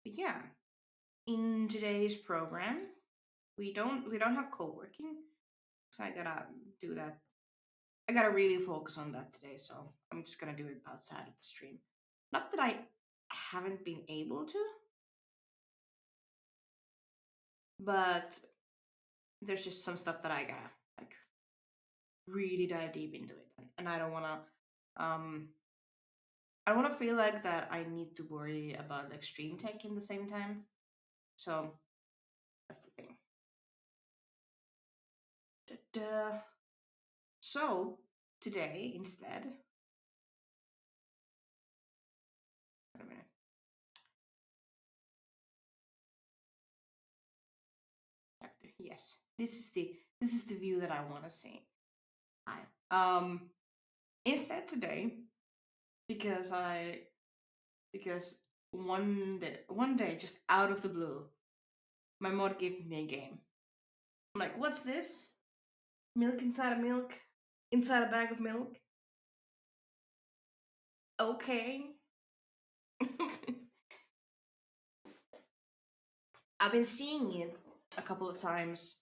Yeah, in today's program, we don't have co-working, so I gotta do that. I gotta really focus on that today, so I'm just gonna do it outside of the stream. Not that I haven't been able to, but there's just some stuff that I gotta like really dive deep into it, and um I don't wanna feel like that I need to worry about like stream tech in the same time. So that's the thing. Da-da. So today instead, wait a minute. Yes, this is the view that I want to see. Hi. Instead today, because I because one day just out of the blue, my mod gave me a game. I'm like, what's this? Milk inside a milk, inside a bag of milk. Okay. I've been seeing it a couple of times,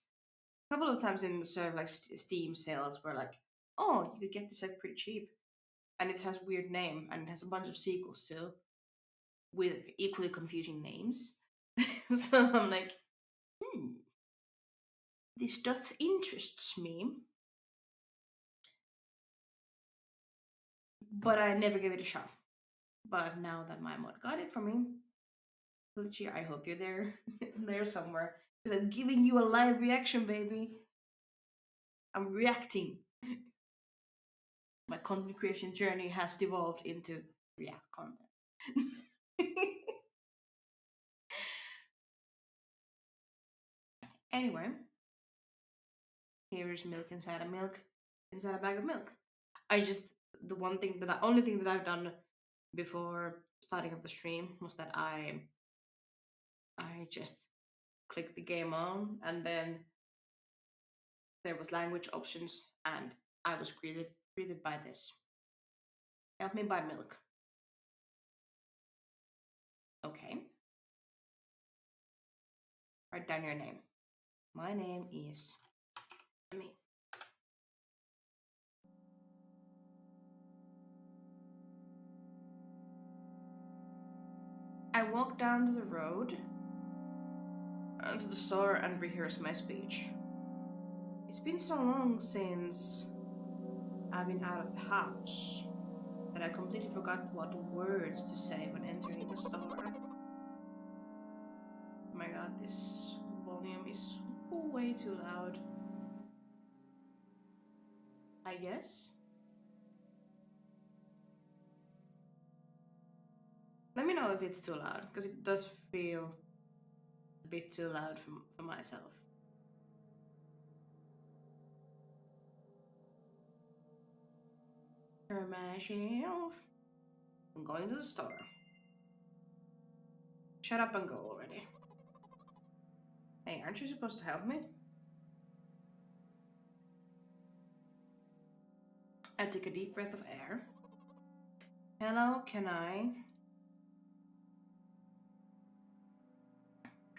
in the sort of like Steam sales where like, oh, you could get this like pretty cheap, and it has a weird name and it has a bunch of sequels too with equally confusing names. So I'm like, hmm, this doth interests me, but I never gave it a shot. But now that my mod got it for me, Glitchy, I hope you're there, there somewhere, because I'm giving you a live reaction, baby. I'm reacting. My content creation journey has devolved into React content. Anyway, here is milk inside a milk, inside a bag of milk. I just only thing that I've done before starting up the stream was that I just clicked the game on, and then there was language options, and I was greeted by this. Help me buy milk. Okay. Write down your name. My name is Emmy. I walk down to the road to the store and rehearse my speech. It's been so long since I've been out of the house that I completely forgot what words to say when entering the store. Oh my god, this volume is way too loud. I guess. Let me know if it's too loud, because it does feel a bit too loud for myself. Turn myself. I'm going to the store. Shut up and go already. Hey, aren't you supposed to help me? I take a deep breath of air. Hello, can I?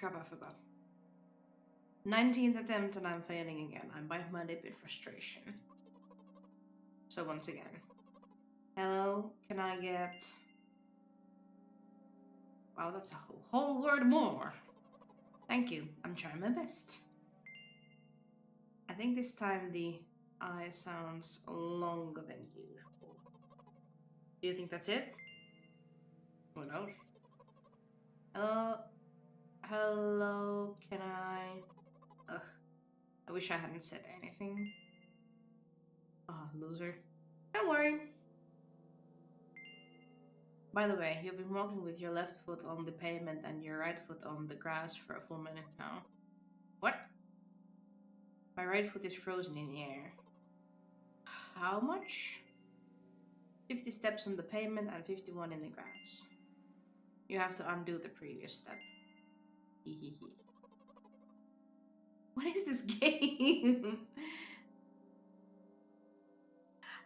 Crap, I forgot. 19th attempt and I'm failing again. I bite my lip in frustration. So once again. Hello, can I get... Wow, that's a whole word more. Thank you, I'm trying my best. I think this time the I sounds longer than usual. Do you think that's it? Who knows? Hello? Hello, can I... Ugh, I wish I hadn't said anything. Oh, loser. Don't worry. By the way, you've been walking with your left foot on the pavement and your right foot on the grass for a full minute now. What? My right foot is frozen in the air. How much? 50 steps on the pavement and 51 in the grass. You have to undo the previous step. Hehehe. What is this game?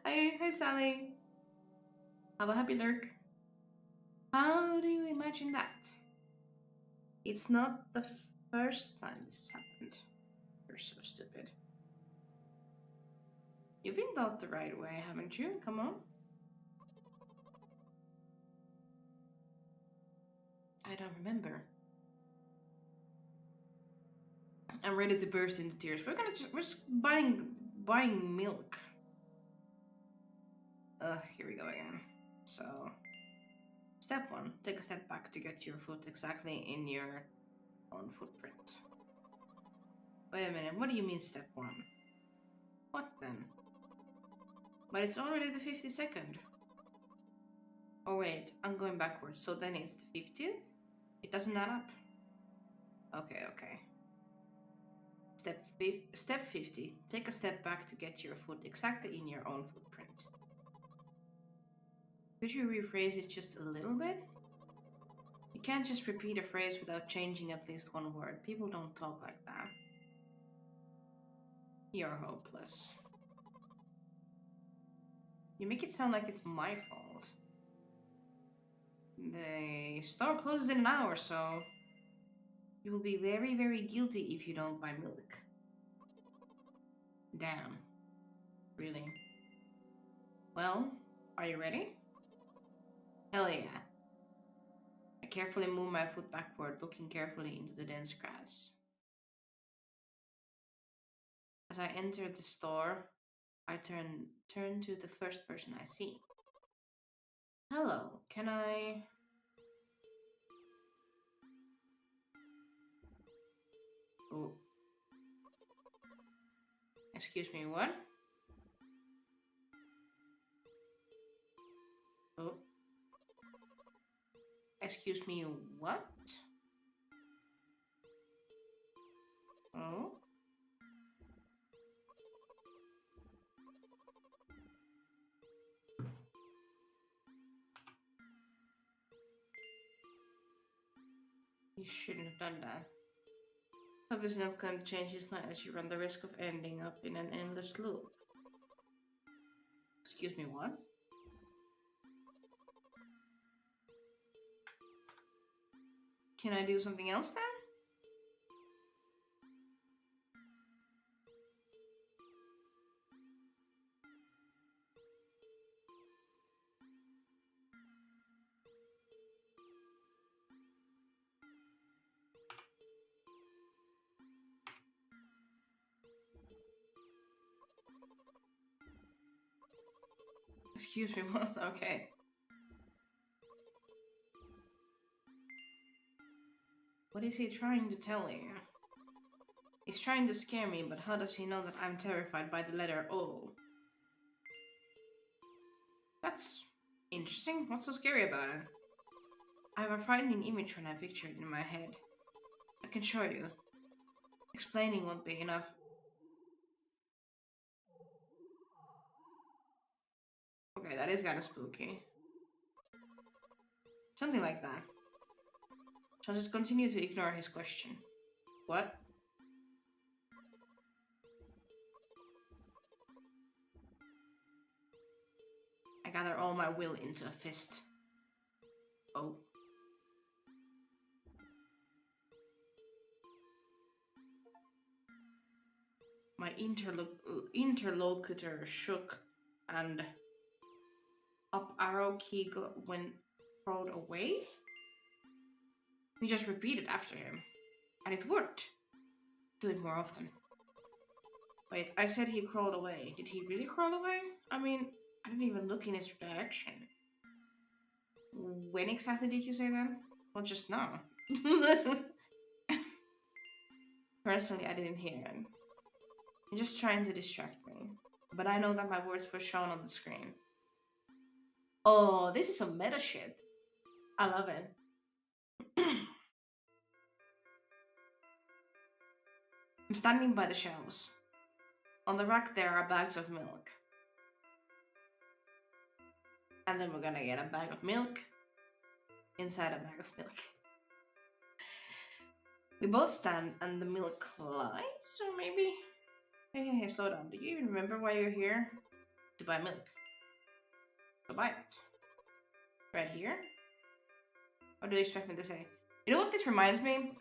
Hi Sally. Have a happy lurk. How do you imagine that? It's not the first time this has happened. You're so stupid. You've been taught the right way, haven't you? Come on. I don't remember. I'm ready to burst into tears. We're just buying milk. Here we go again. So, step 1, take a step back to get your foot exactly in your own footprint. Wait a minute, what do you mean step 1? What then? But it's already the 52nd. Oh wait, I'm going backwards, so then it's the 50th? It doesn't add up. Okay. Step 50. Take a step back to get your foot exactly in your own footprint. Could you rephrase it just a little bit? You can't just repeat a phrase without changing at least one word. People don't talk like that. You're hopeless. You make it sound like it's my fault. The store closes in an hour, so you will be very, very guilty if you don't buy milk. Damn. Really? Well, are you ready? Hell yeah. I carefully move my foot backward, looking carefully into the dense grass. As I enter the store, I turn to the first person I see. Hello, can I... Oh. Excuse me, what? Oh. Excuse me, what? Oh? You shouldn't have done that. Obviously not going to change his life as you run the risk of ending up in an endless loop. Excuse me, what? Can I do something else then? Excuse me, what? Okay. What is he trying to tell you? He's trying to scare me, but how does he know that I'm terrified by the letter O? That's interesting. What's so scary about it? I have a frightening image when I picture it in my head. I can show you. Explaining won't be enough. Okay, that is kind of spooky. Something like that. So I'll just continue to ignore his question. What? I gather all my will into a fist. Oh. My interlocutor shook and up arrow key went crawled away. We just repeated after him. And it worked. Do it more often. Wait, I said he crawled away. Did he really crawl away? I mean, I didn't even look in his direction. When exactly did you say that? Well, just now. Personally, I didn't hear him. You're just trying to distract me. But I know that my words were shown on the screen. Oh, this is some meta shit. I love it. I'm standing by the shelves. On the rack there are bags of milk. And then we're gonna get a bag of milk inside a bag of milk. We both stand and the milk lies, or maybe... Hey, slow down. Do you even remember why you're here? To buy milk. To buy it. Right here? What do you expect me to say? You know what this reminds me?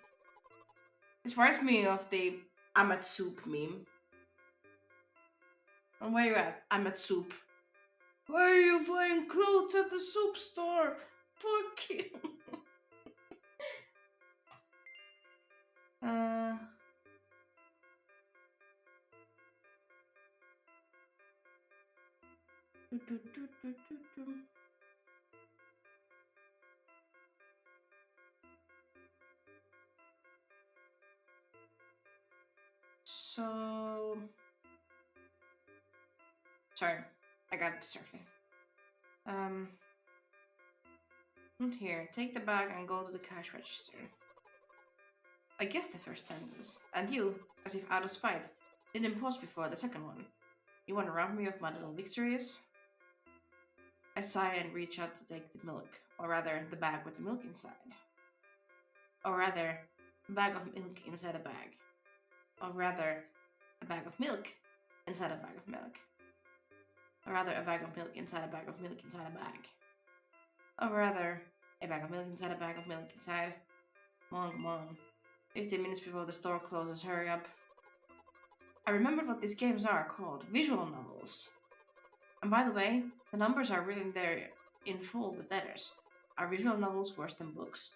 This reminds me of the I'm at soup meme. And where you at? I'm at soup. Why are you buying clothes at the soup store? Fuck you. uh, do, do, do, do, do, do. So, sorry, I got distracted. Not here. Take the bag and go to the cash register. I guessed the first sentence, and you, as if out of spite, didn't pause before the second one. You want to rob me of my little victories? I sigh and reach out to take the milk, or rather, the bag with the milk inside. Or rather, a bag of milk inside a bag. Or rather, a bag of milk inside a bag of milk. Or rather, a bag of milk inside a bag of milk inside a bag. Or rather, a bag of milk inside a bag of milk inside. Come on. 15 minutes before the store closes, hurry up. I remembered what these games are called, visual novels. And by the way, the numbers are written there in full with letters. Are visual novels worse than books?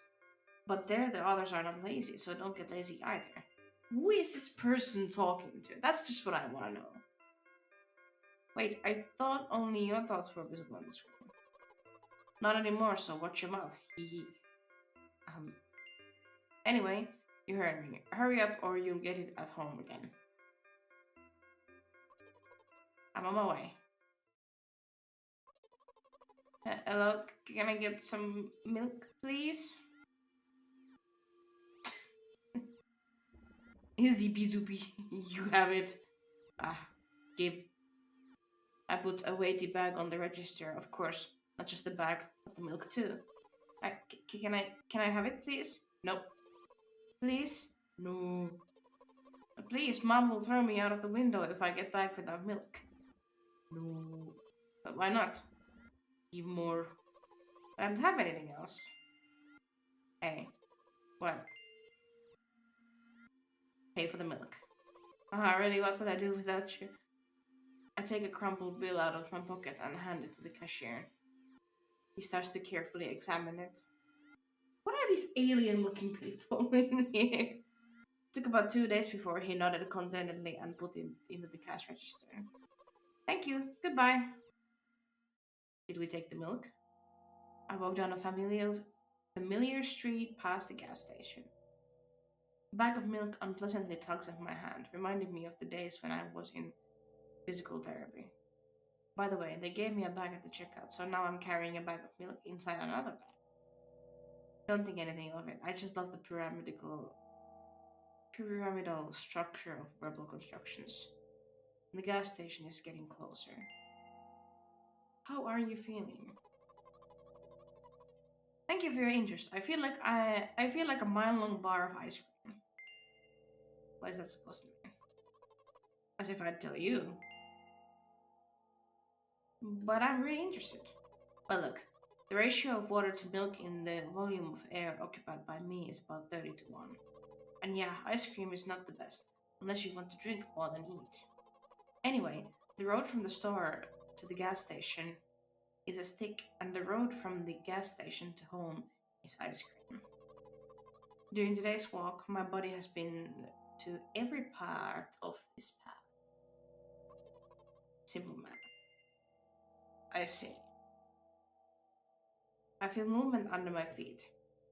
But there the authors are not lazy, so don't get lazy either. Who is this person talking to? That's just what I want to know. Wait, I thought only your thoughts were visible on the screen. Not anymore, so watch your mouth. Hee. Anyway, you heard me. Hurry up or you'll get it at home again. I'm on my way. Hello, can I get some milk, please? Zippy zoopy, you have it. Give. I put a weighty bag on the register, of course. Not just the bag, but the milk too. Can I have it, please? Nope. Please? No. Please, Mom will throw me out of the window if I get back without milk. No. But why not? Give more. I don't have anything else. Hey. What? Pay for the milk. Really, what would I do without you? I take a crumpled bill out of my pocket and hand it to the cashier. He starts to carefully examine it. What are these alien-looking people in here? It took about 2 days before he nodded contentedly and put it into the cash register. Thank you. Goodbye. Did we take the milk? I walked down a familiar street past the gas station. A bag of milk unpleasantly tugs at my hand, reminding me of the days when I was in physical therapy. By the way, they gave me a bag at the checkout, so now I'm carrying a bag of milk inside another bag. Don't think anything of it. I just love the pyramidal structure of verbal constructions. The gas station is getting closer. How are you feeling? Thank you for your interest. I feel like a mile-long bar of ice cream. What is that supposed to mean? As if I'd tell you. But I'm really interested. Well, look, the ratio of water to milk in the volume of air occupied by me is about 30 to 1. And yeah, ice cream is not the best, unless you want to drink more than eat. Anyway, the road from the store to the gas station is as thick, and the road from the gas station to home is ice cream. During today's walk, my body has been to every part of this path. Simple math. I see. I feel movement under my feet.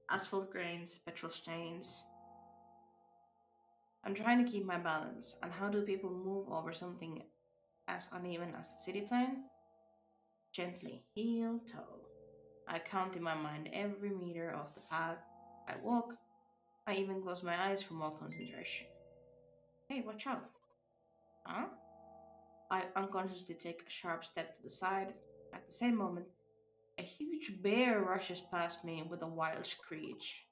Asphalt grains, petrol stains. I'm trying to keep my balance. And how do people move over something as uneven as the city plan? Gently, heel, toe. I count in my mind every meter of the path I walk. I even close my eyes for more concentration. Hey, watch out. Huh? I unconsciously take a sharp step to the side. At the same moment, a huge bear rushes past me with a wild screech.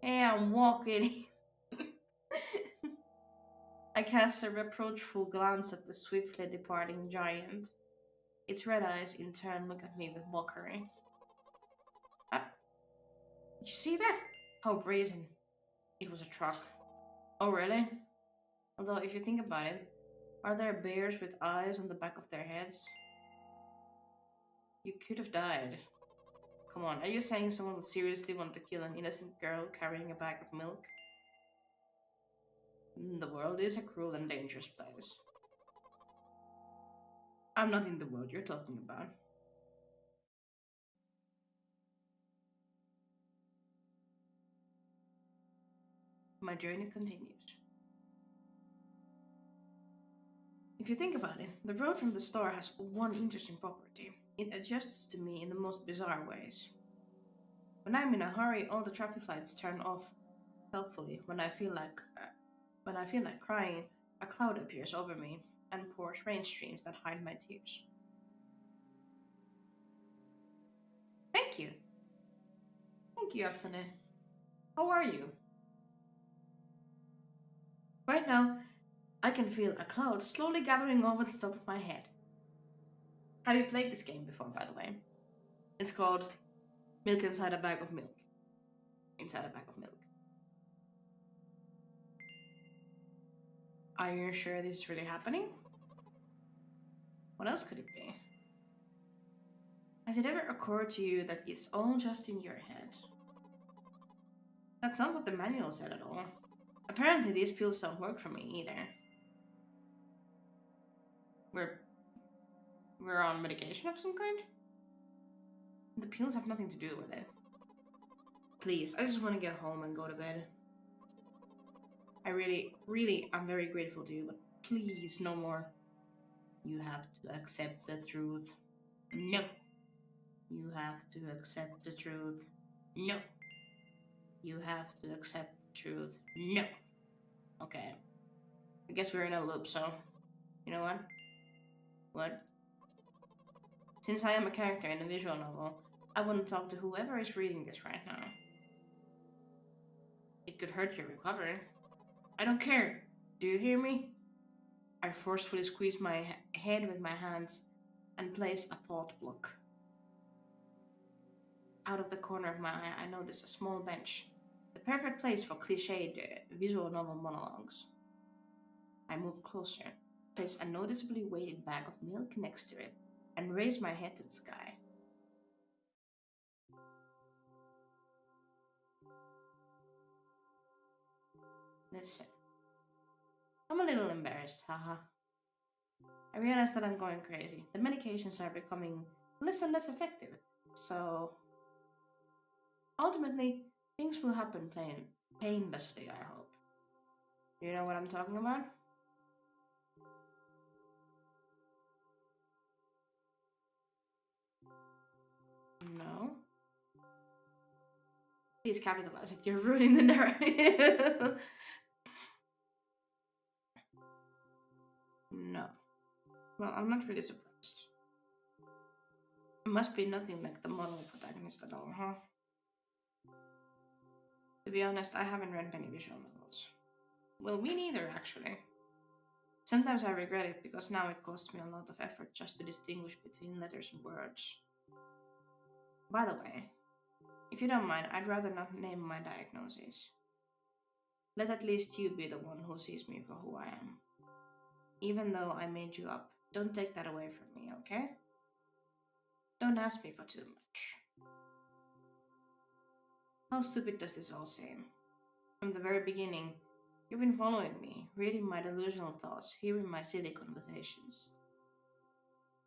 Hey, I'm walking. I cast a reproachful glance at the swiftly departing giant. Its red eyes, in turn, look at me with mockery. Did you see that? How brazen. It was a truck. Oh, really? Although, if you think about it, are there bears with eyes on the back of their heads? You could have died. Come on, are you saying someone would seriously want to kill an innocent girl carrying a bag of milk? The world is a cruel and dangerous place. I'm not in the world you're talking about. My journey continues. If you think about it, the road from the store has one interesting property. It adjusts to me in the most bizarre ways. When I'm in a hurry, all the traffic lights turn off helpfully. When I feel like crying, a cloud appears over me and pours rain streams that hide my tears. Thank you. Thank you, Afsane. How are you? Right now, I can feel a cloud slowly gathering over the top of my head. Have you played this game before, by the way? It's called Milk Inside a Bag of Milk. Inside a Bag of Milk. Are you sure this is really happening? What else could it be? Has it ever occurred to you that it's all just in your head? That's not what the manual said at all. Apparently, these pills don't work for me either. We're we're on medication of some kind? The pills have nothing to do with it. Please, I just want to get home and go to bed. I really, I'm very grateful to you, but please, no more. You have to accept the truth. No. You have to accept the truth. No. You have to accept the truth. No. Okay. I guess we're in a loop, so you know what? What? Since I am a character in a visual novel, I want to talk to whoever is reading this right now. It could hurt your recovery. I don't care. Do you hear me? I forcefully squeeze my head with my hands and place a thought block. Out of the corner of my eye, I notice a small bench, the perfect place for cliched visual novel monologues. I move closer, place a noticeably weighted bag of milk next to it, and raise my head to the sky. Listen, I'm a little embarrassed, haha. I realize that I'm going crazy. The medications are becoming less and less effective, so ultimately, things will happen painlessly, I hope. You know what I'm talking about? No? Please capitalize it. You're ruining the narrative. No. Well, I'm not really surprised. It must be nothing like the model protagonist at all, huh? To be honest, I haven't read many visual novels. Well, me neither, actually. Sometimes I regret it because now it costs me a lot of effort just to distinguish between letters and words. By the way, if you don't mind, I'd rather not name my diagnoses. Let at least you be the one who sees me for who I am. Even though I made you up, don't take that away from me, okay? Don't ask me for too much. How stupid does this all seem? From the very beginning, you've been following me, reading my delusional thoughts, hearing my silly conversations.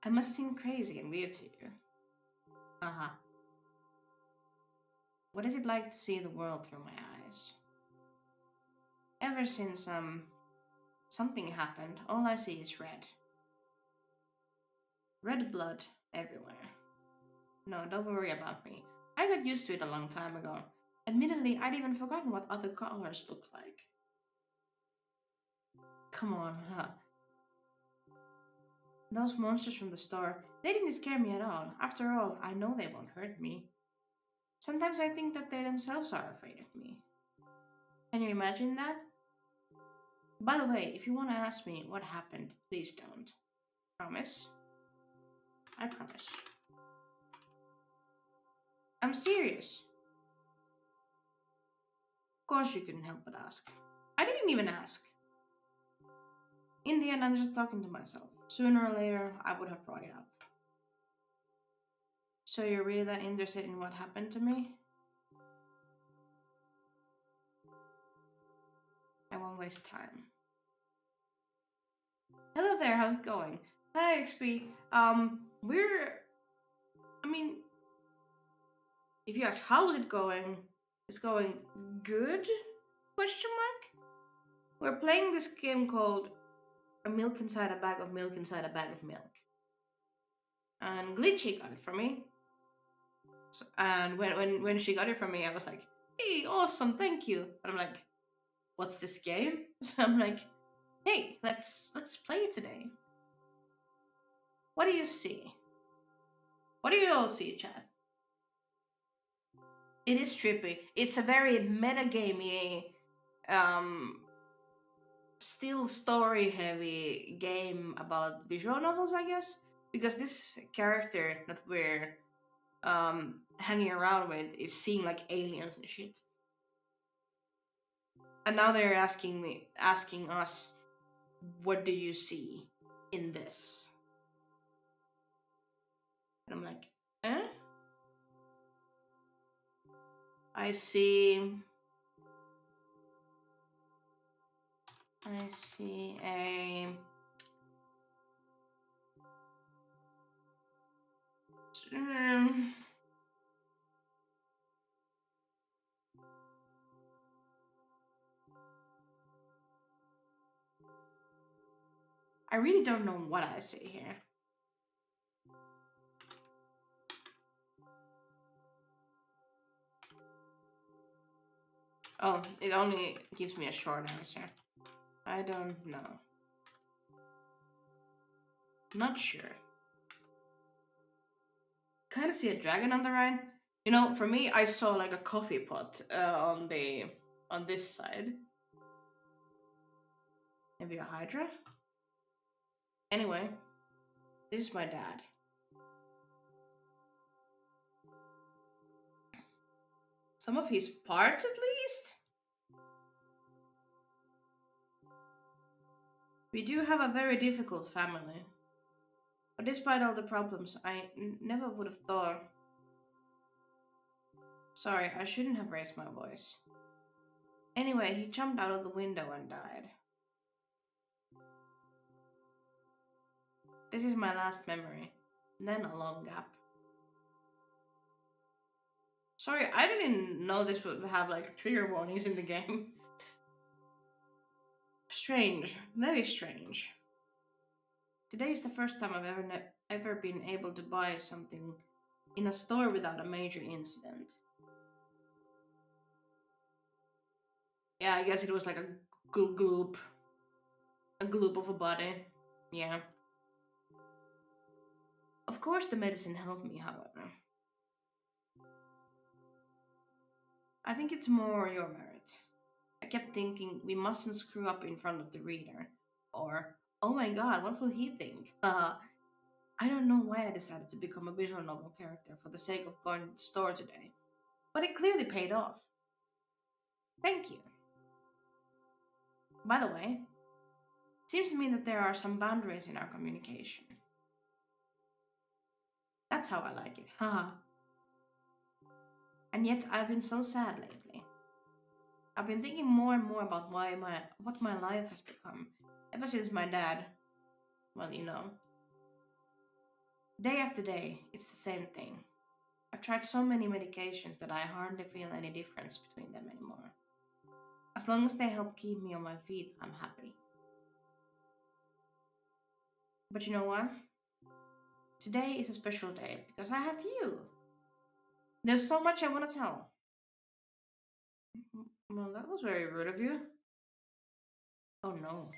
I must seem crazy and weird to you. Haha. What is it like to see the world through my eyes? Ever since, something happened, all I see is red. Red blood everywhere. No, don't worry about me. I got used to it a long time ago. Admittedly, I'd even forgotten what other colors look like. Come on, huh? Those monsters from the store, they didn't scare me at all. After all, I know they won't hurt me. Sometimes I think that they themselves are afraid of me. Can you imagine that? By the way, if you want to ask me what happened, please don't. Promise? I promise. I'm serious. Of course you couldn't help but ask. I didn't even ask. In the end, I'm just talking to myself. Sooner or later, I would have brought it up. So you're really that interested in what happened to me? I won't waste time. Hello there, how's it going? Hi, XP. I mean, if you ask how's it going, it's going good? Question mark? We're playing this game called A Milk Inside a Bag of Milk Inside a Bag of Milk. And Glitchy got it for me. And when she got it from me, I was like, hey, awesome, thank you. And I'm like, what's this game? So I'm like, hey, let's play it today. What do you see? What do you all see, chat? It is trippy. It's a very metagamey, still story heavy game about visual novels, I guess. Because this character that we're hanging around with is seeing like aliens and shit. And now they're asking us, what do you see in this? And I'm like, eh? I see a I really don't know what I see here. Oh, it only gives me a short answer. I don't know. Not sure. Kind of see a dragon on the right. You know, for me, I saw like a coffee pot on this side. Maybe a hydra. Anyway, this is my dad. Some of his parts, at least. We do have a very difficult family. But despite all the problems, I never would have thought. Sorry, I shouldn't have raised my voice. Anyway, he jumped out of the window and died. This is my last memory. And then a long gap. Sorry, I didn't know this would have like trigger warnings in the game. Strange, very strange. Today is the first time I've ever been able to buy something in a store without a major incident. Yeah, I guess it was like a gloop of a body. Yeah. Of course the medicine helped me, however. I think it's more your merit. I kept thinking we mustn't screw up in front of the reader. Or, oh my god, what will he think? I don't know why I decided to become a visual novel character for the sake of going to the store today. But it clearly paid off. Thank you. By the way, it seems to me that there are some boundaries in our communication. That's how I like it, haha. And yet I've been so sad lately. I've been thinking more and more about what my life has become ever since my dad, well, you know. Day after day, it's the same thing. I've tried so many medications that I hardly feel any difference between them anymore. As long as they help keep me on my feet, I'm happy. But you know what? Today is a special day because I have you. There's so much I want to tell. Well, that was very rude of you. Oh no.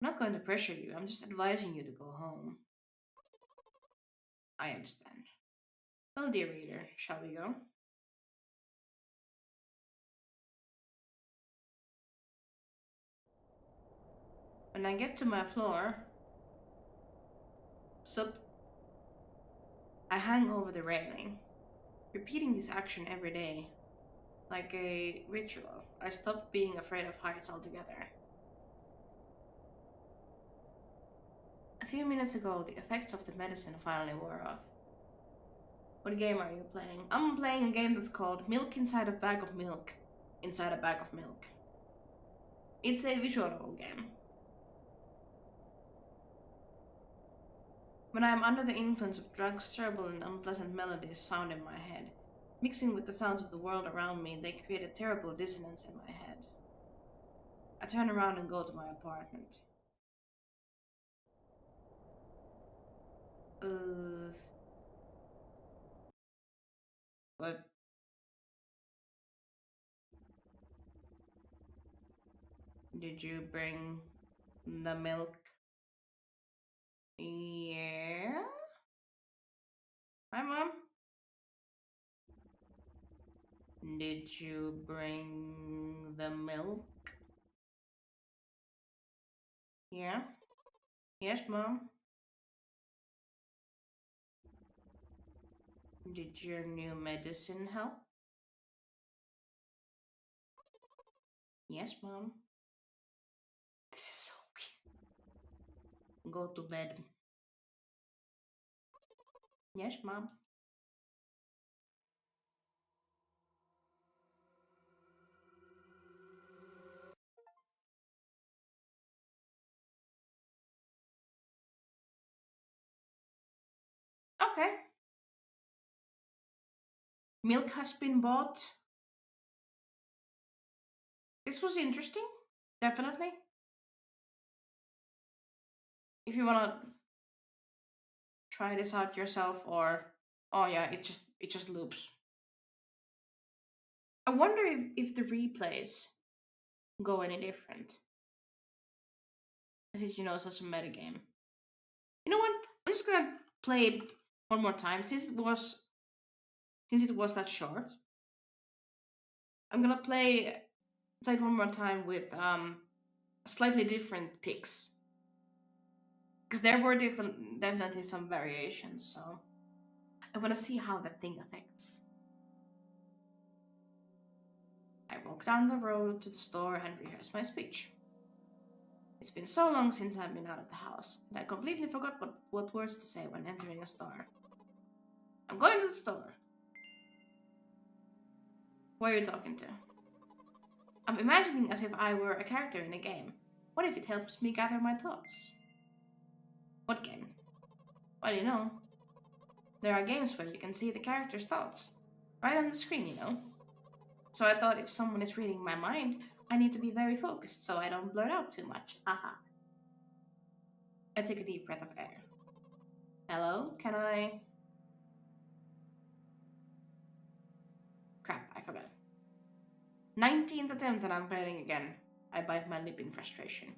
I'm not going to pressure you, I'm just advising you to go home. I understand. Well, dear reader, shall we go? When I get to my floor, sup, I hang over the railing, repeating this action every day. like a ritual. I stopped being afraid of heights altogether. A few minutes ago, the effects of the medicine finally wore off. What game are you playing? I'm playing a game that's called Milk Inside a Bag of Milk. Inside a Bag of Milk. It's a visual novel game. When I am under the influence of drugs, terrible and unpleasant melodies sound in my head. Mixing with the sounds of the world around me, they create a terrible dissonance in my head. I turn around and go to my apartment. Uh, what? Did you bring the milk? Yeah? Hi, Mom. Did you bring the milk? Yeah? Yes, Mom. Did your new medicine help? Yes, Mom. This is so weird. Go to bed. Yes, Mom. Okay. Milk has been bought. This was interesting. Definitely. If you wanna try this out yourself, or oh yeah, it just loops. I wonder if the replays go any different. Since such a meta game. You know what? I'm just gonna play it one more time since it was that short. I'm gonna play it one more time with slightly different picks because there were definitely some variations. So I want to see how that thing affects. I walk down the road to the store and rehearse my speech. It's been so long since I've been out of the house that I completely forgot what words to say when entering a store. I'm going to the store. Who are you talking to? I'm imagining as if I were a character in a game. What if it helps me gather my thoughts? What game? Well, there are games where you can see the character's thoughts. Right on the screen. So I thought if someone is reading my mind, I need to be very focused so I don't blurt out too much. Haha. I take a deep breath of air. Hello? Can I... Crap, I forgot. 19th attempt and I'm failing again. I bite my lip in frustration.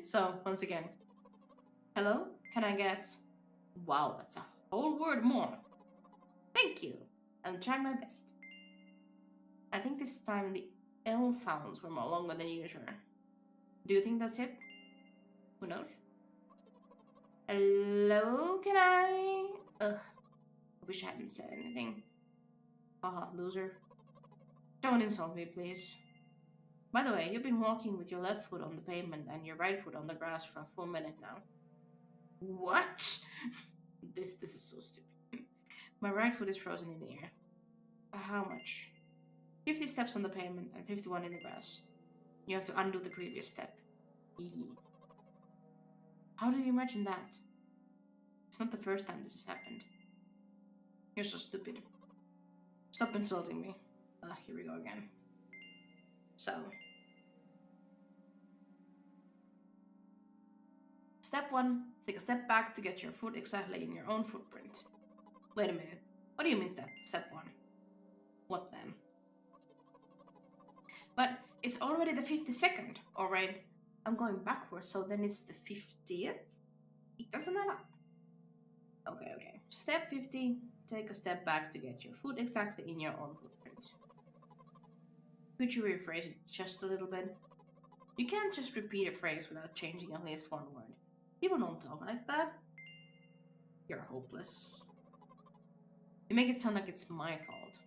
So, once again. Hello? Can I get... Wow, that's a whole word more. Thank you. I'm trying my best. I think this time the L sounds were more longer than usual. Do you think that's it? Who knows? Hello? Can I... Ugh. I wish I hadn't said anything. Haha, loser. Don't insult me, please. By the way, you've been walking with your left foot on the pavement and your right foot on the grass for a full minute now. What? This is so stupid. My right foot is frozen in the air. How much? 50 steps on the pavement and 51 in the grass. You have to undo the previous step. Eee. How do you imagine that? It's not the first time this has happened. You're so stupid. Stop insulting me. Here we go again. So. Step 1. Take a step back to get your foot exactly in your own footprint. Wait a minute. What do you mean step 1? What then? But it's already the 52nd, alright? I'm going backwards, so then it's the 50th? It doesn't add up. Okay. Step 50. Take a step back to get your foot exactly in your own footprint. Could you rephrase it just a little bit? You can't just repeat a phrase without changing at least one word. People don't talk like that. You're hopeless. You make it sound like it's my fault.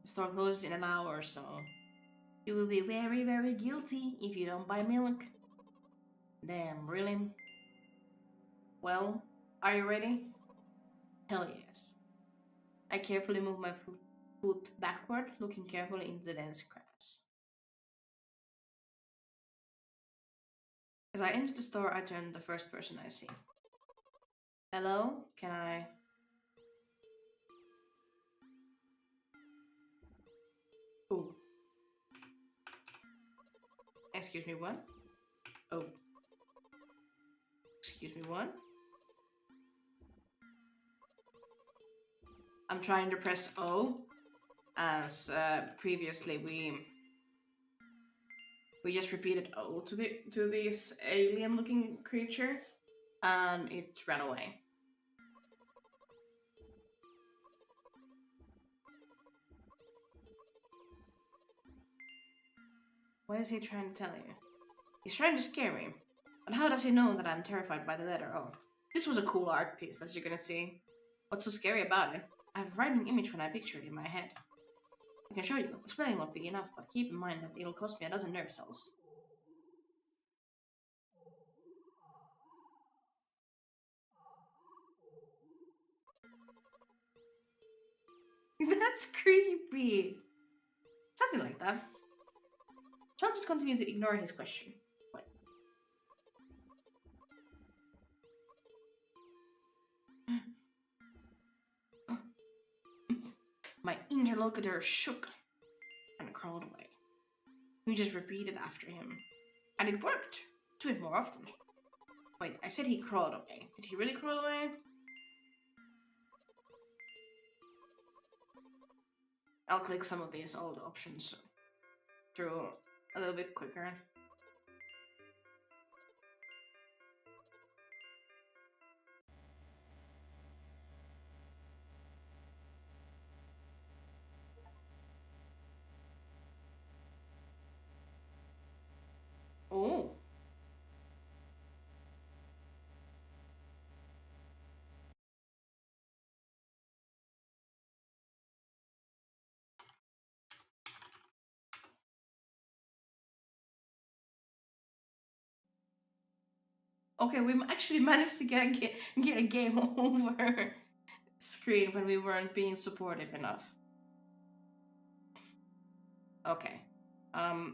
The store closes in an hour or so. You will be very, very guilty if you don't buy milk. Damn, really? Well, are you ready? Hell yes. I carefully move my foot backward, looking carefully into the dense grass. As I enter the store, I turn to the first person I see. Hello? Can I... Oh. Excuse me, what? Oh. Excuse me, what? I'm trying to press O, as previously we just repeated O to this alien-looking creature, and it ran away. What is he trying to tell you? He's trying to scare me. But how does he know that I'm terrified by the letter O? This was a cool art piece that you're gonna see. What's so scary about it? I have a writing image when I picture it in my head. I can show you. Explaining won't be enough, but keep in mind that it'll cost me a dozen nerve cells. That's creepy. Something like that. John just continued to ignore his question. What? My interlocutor shook and crawled away. We just repeated after him. And it worked. Do it more often. Wait, I said he crawled away. Did he really crawl away? I'll click some of these old options through a little bit quicker. Oh. Okay, we actually managed to get a game over screen when we weren't being supportive enough. Okay. I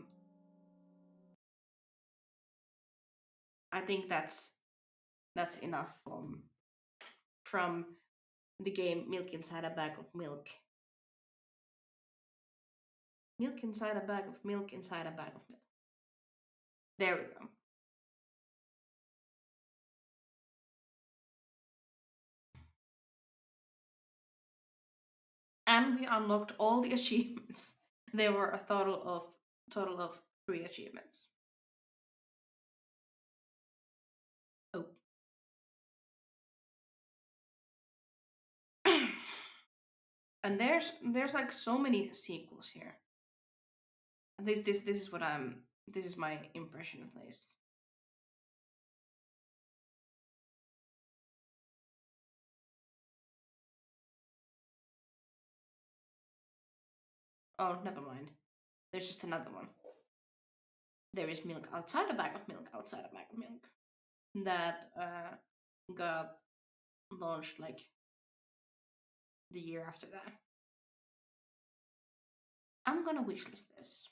think that's enough from the game Milk Inside a Bag of Milk. Milk inside a bag of milk inside a bag of milk. There we go. And we unlocked all the achievements. There were a total of 3 achievements. Oh. And there's like so many sequels here. This is what this is my impression at least. Oh, never mind. There's just another one. There is milk outside a bag of milk outside a bag of milk that got launched like the year after that. I'm gonna wishlist this.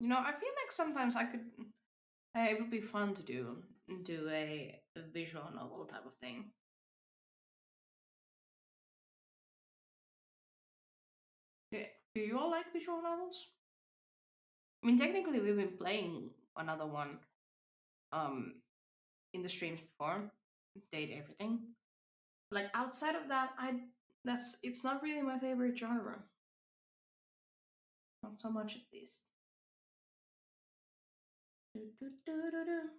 You know, I feel like sometimes it would be fun to do a visual novel type of thing. Do you all like visual novels? I mean, technically, we've been playing another one um in the streams before, Date Everything. Like outside of that, it's not really my favorite genre. Not so much at least. Do, do, do, do, do.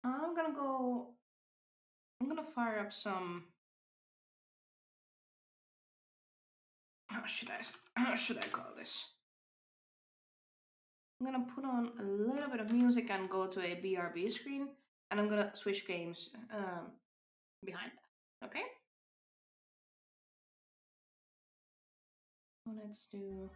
I'm gonna go. I'm gonna fire up some. How should I call this? I'm gonna put on a little bit of music and go to a BRB screen, and I'm gonna switch games behind that. Okay? Let's do.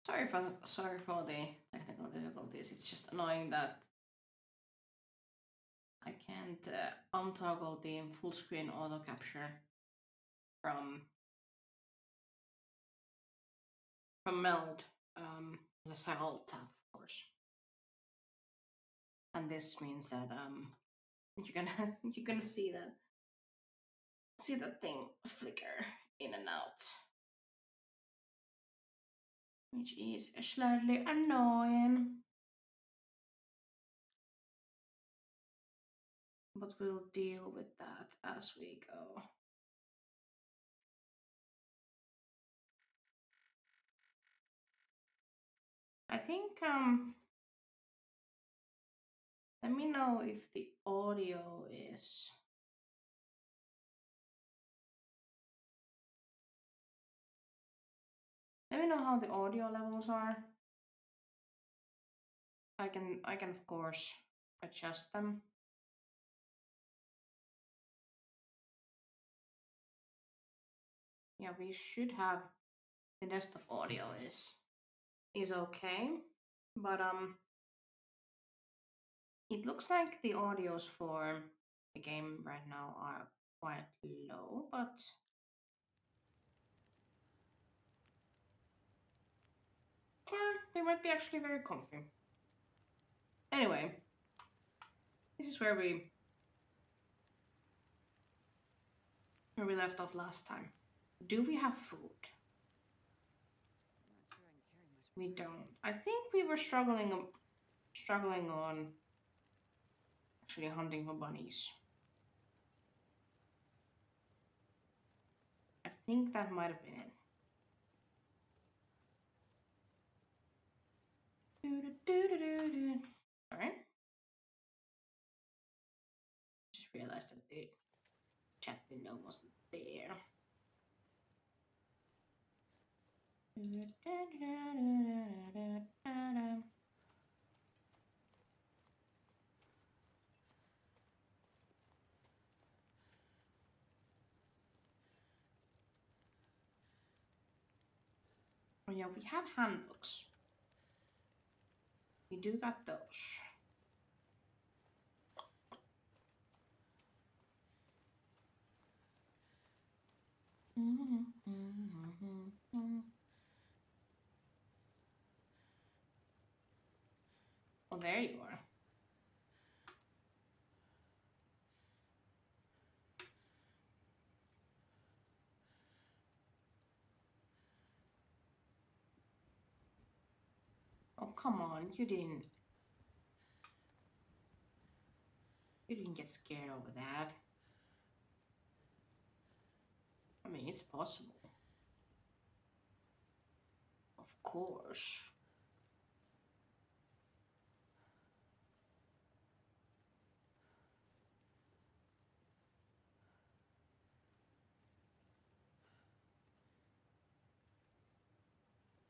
Sorry for the technical difficulties. It's just annoying that I can't untoggle the full screen auto capture from Meld. Let's have alt tab, of course. And this means that you're gonna you're gonna see that thing flicker in and out, which is slightly annoying. But we'll deal with that as we go. I think let me know if the audio is let me know how the audio levels are. I can of course adjust them. Yeah, we should have the desktop audio is okay, but it looks like the audios for the game right now are quite low, but they might be actually very comfy. Anyway, this is where we left off last time. Do we have food? We don't. I think we were struggling on actually hunting for bunnies. I think that might have been it. Alright. Just realized that the chat window wasn't there. Oh yeah, we have handbooks. We do got those. Oh, there you are. Oh, come on, you didn't get scared over that. I mean, it's possible. Of course.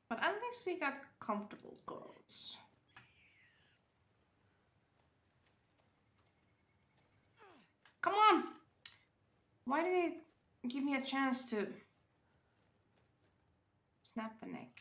But at least we got comfortable clothes. Come on! Why did it give me a chance to snap the neck?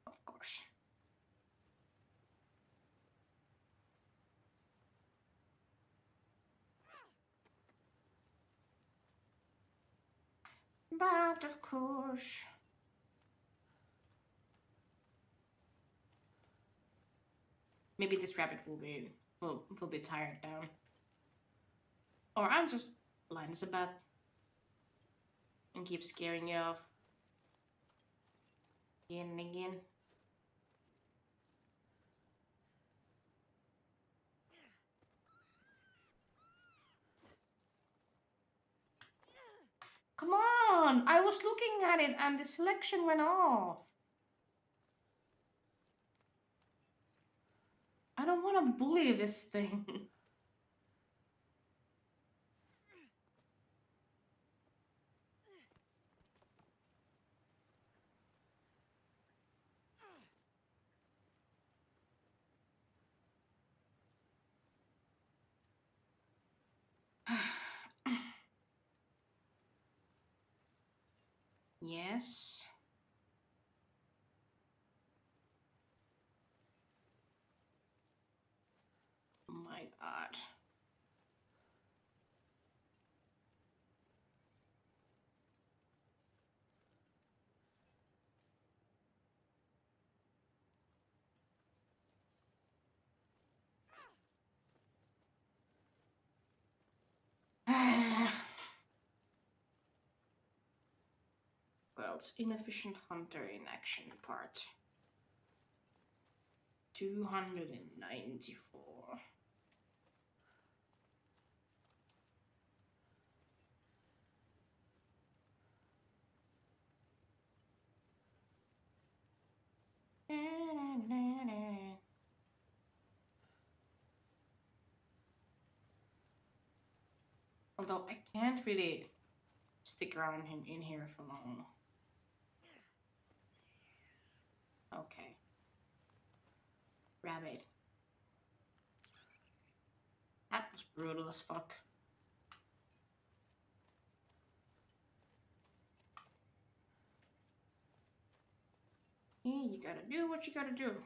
Of course. But of course. Maybe this rabbit will be tired down. Or I'm just blind as a bat and keep scaring it off again and again. Come on! I was looking at it and the selection went off. I don't want to bully this thing. Yes. Oh my god. World's inefficient hunter in action part 294. Although I can't really stick around in here for long. Okay. Rabbit. That was brutal as fuck. Yeah, you gotta do what you gotta do.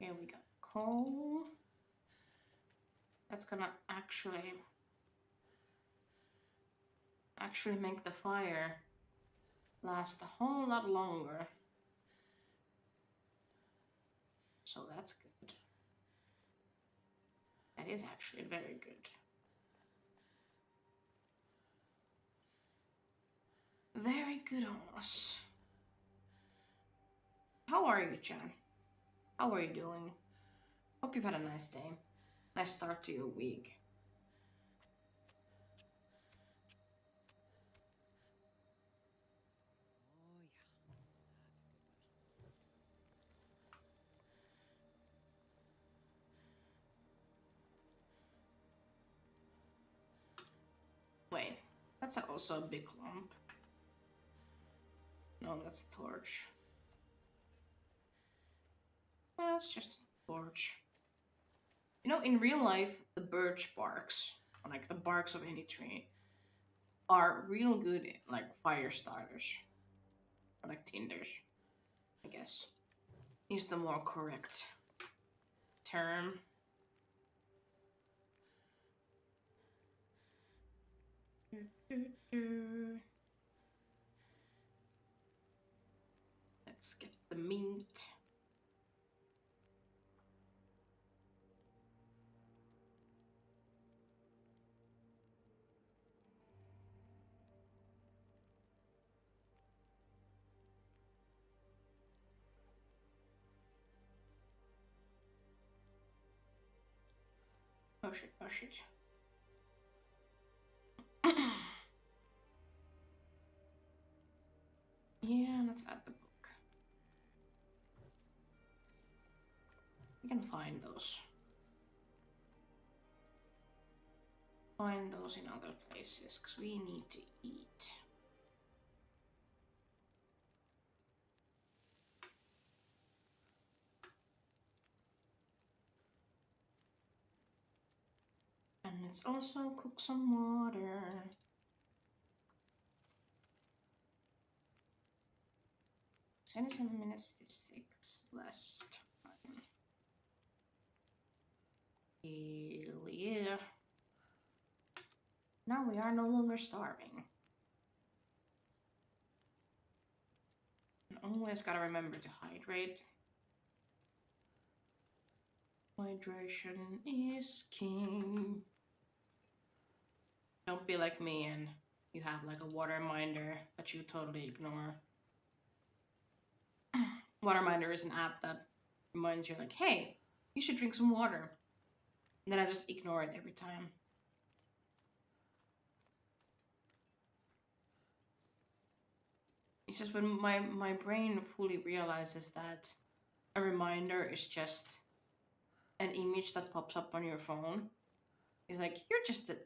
Here we got coal. That's gonna actually make the fire last a whole lot longer. So that's good. That is actually very good. Very good on us. How are you, Chan? How are you doing? Hope you've had a nice day. Nice start to your week. Wait, that's also a big lump. No, that's a torch. Well, it's just a torch. You know, in real life, the birch barks, or like the barks of any tree, are real good like fire starters. Or like tinders, I guess. Is the more correct term. Let's get the meat. Oh shit, oh shit. Yeah, let's add the book. We can find those. Find those in other places, because we need to eat. And let's also cook some water. 27 minutes to 6 less time. Hell yeah. Now we are no longer starving. And always gotta remember to hydrate. Hydration is king. Don't be like me and you have like a water minder that you totally ignore. Waterminder is an app that reminds you, like, hey, you should drink some water. And then I just ignore it every time. It's just when my brain fully realizes that a reminder is just an image that pops up on your phone. It's like, you're just a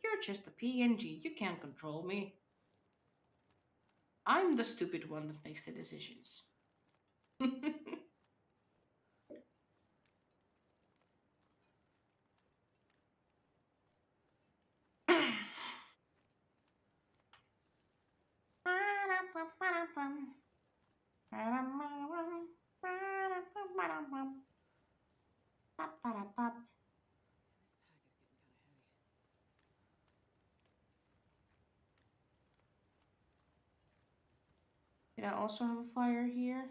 PNG. You can't control me. I'm the stupid one that makes the decisions. Did I also have a fire here?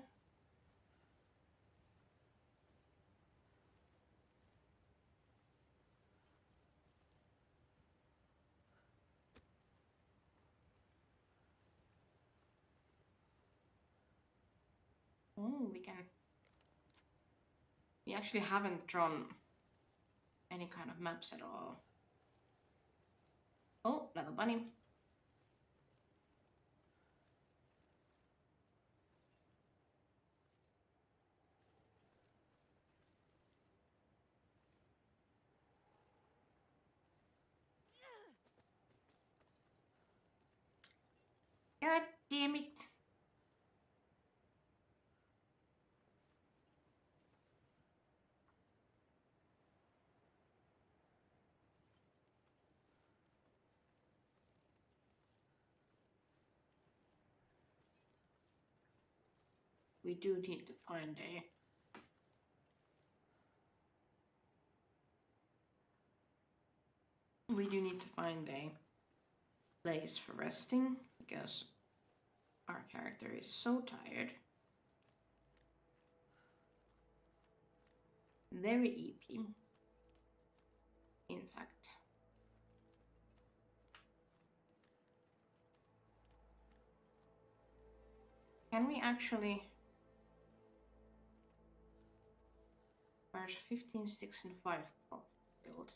Oh, we actually haven't drawn any kind of maps at all. Oh, another bunny. God damn it. We do need to find a... We do need to find a place for resting because our character is so tired. Very EP, in fact. Can we actually... Where's 15 sticks and 5 cloth build?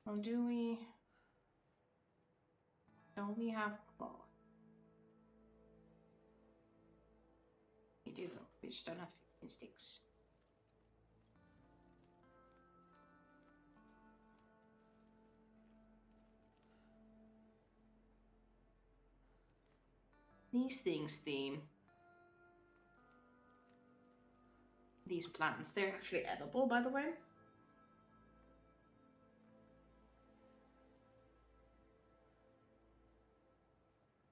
Or do we... Don't we have cloth? We do. We just don't have 15 sticks. These things, these plants, they're actually edible, by the way.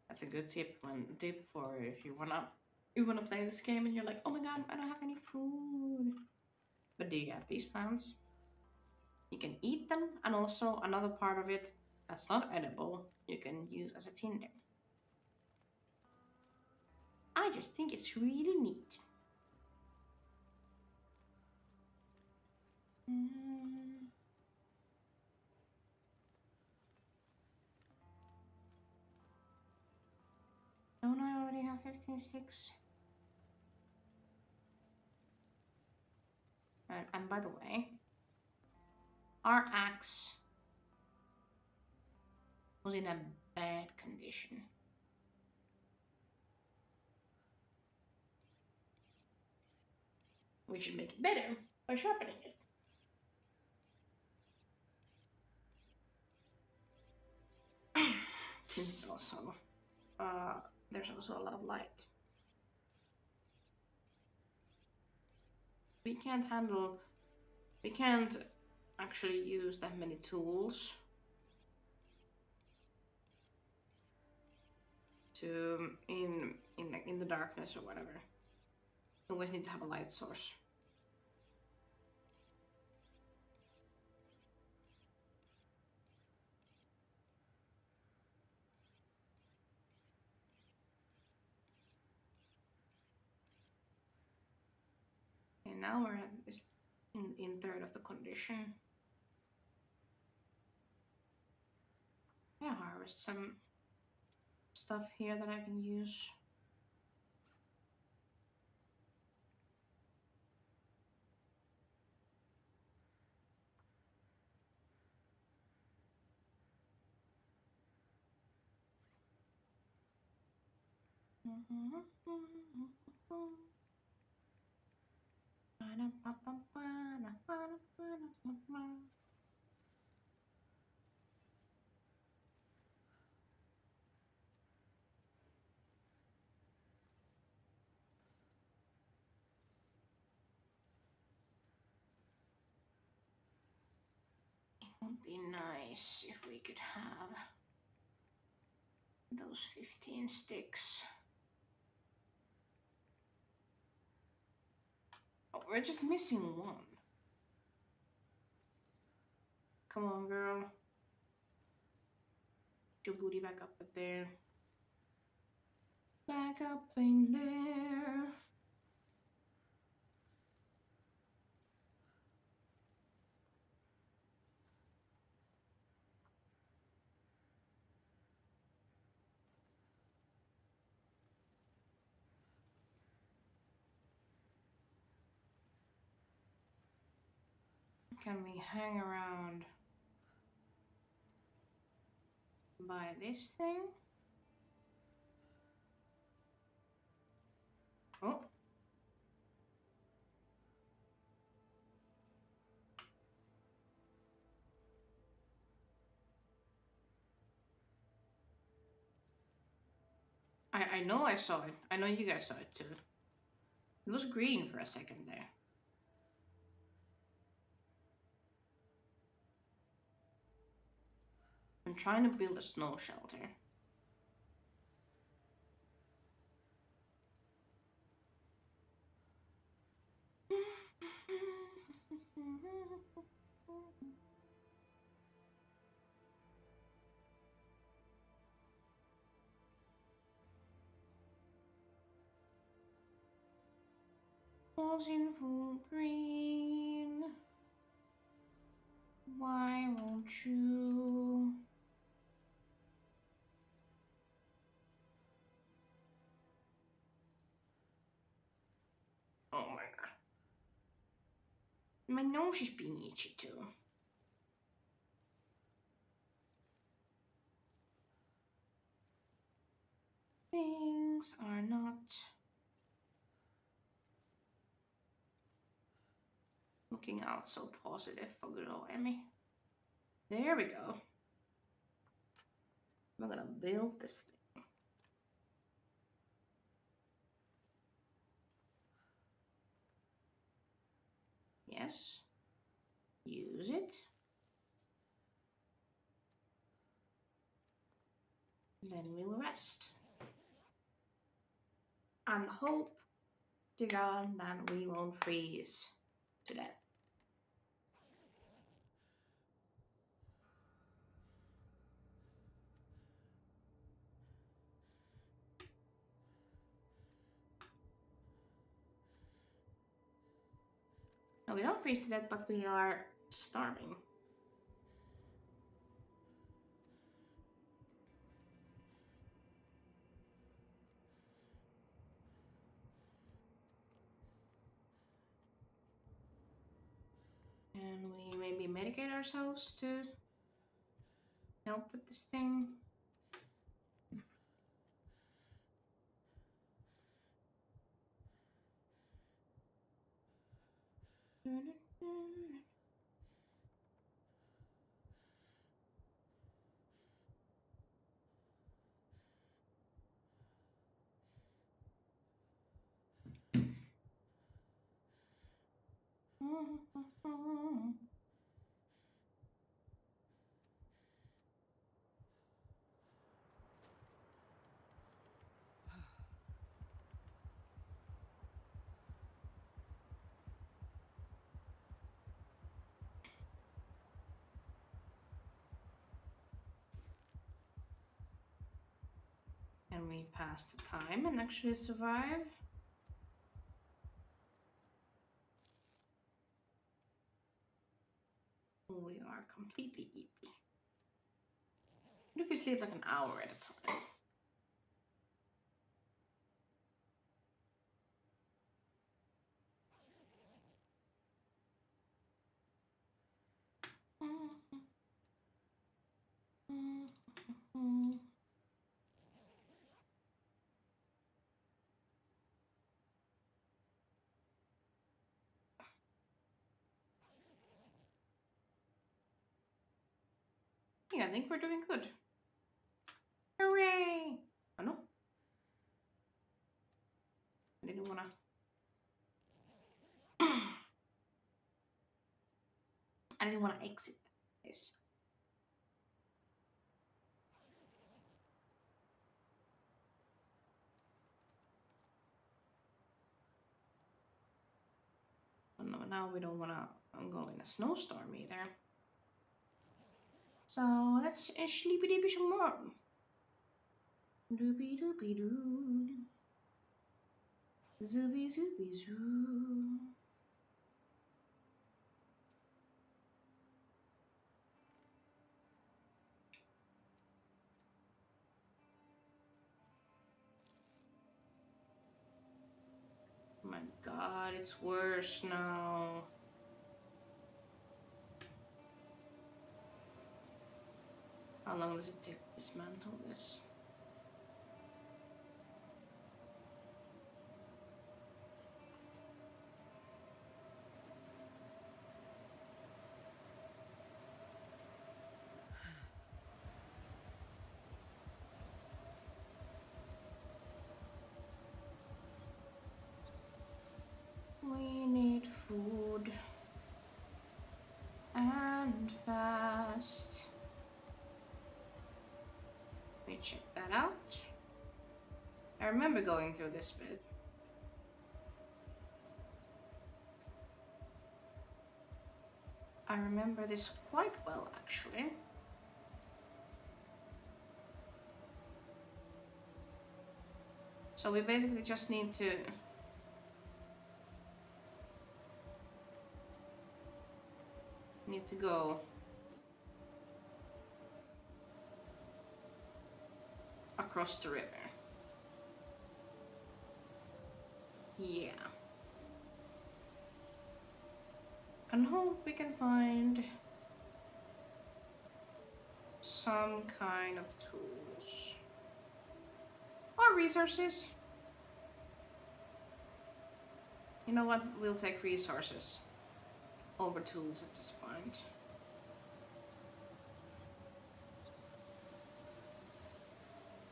That's a good tip for if you wanna play this game and you're like, oh my god, I don't have any food. But do you have these plants? You can eat them, and also another part of it that's not edible, you can use as a tinder. I just think it's really neat. Don't I already have 15 sticks? And by the way, our axe was in a bad condition. We should make it better by sharpening it. Since it's also, there's also a lot of light. We can't actually use that many tools to in the darkness or whatever. You always need to have a light source. And now we're in third of the condition. Yeah, harvest some stuff here that I can use. Would be nice if we could have those 15 sticks. Oh, we're just missing one. Come on, girl. Get your booty back up there. Back up in there. Can we hang around by this thing? Oh. I know I saw it. I know you guys saw it too. It was green for a second there. I'm trying to build a snow shelter. All's in full green. Why won't you? Oh my god. My nose is being itchy too. Things are not looking out so positive for good old Emmy. There we go. We're gonna build this thing. Yes. Use it. Then we'll rest. And hope to God that we won't freeze to death. No, we don't freeze to death, but we are starving. And we maybe medicate ourselves to help with this thing. And we pass the time and actually survive. We are completely eepy. What if we sleep like an hour at a time? Yeah, I think we're doing good. Hooray! Oh no. I didn't wanna. I didn't wanna exit. Nice. Oh, no, now we don't want to go in a snowstorm either. So let's sleepy deepy some more. Doopy doopy doo. Zooby zooby zoo. Oh my god, it's worse now. How long does it take to dismantle this? We need food. And fast. Let me check that out. I remember going through this bit. I remember this quite well, actually. So we basically just need to go across the river. Yeah. And hope we can find some kind of tools. Or resources. You know what? We'll take resources over tools at this point.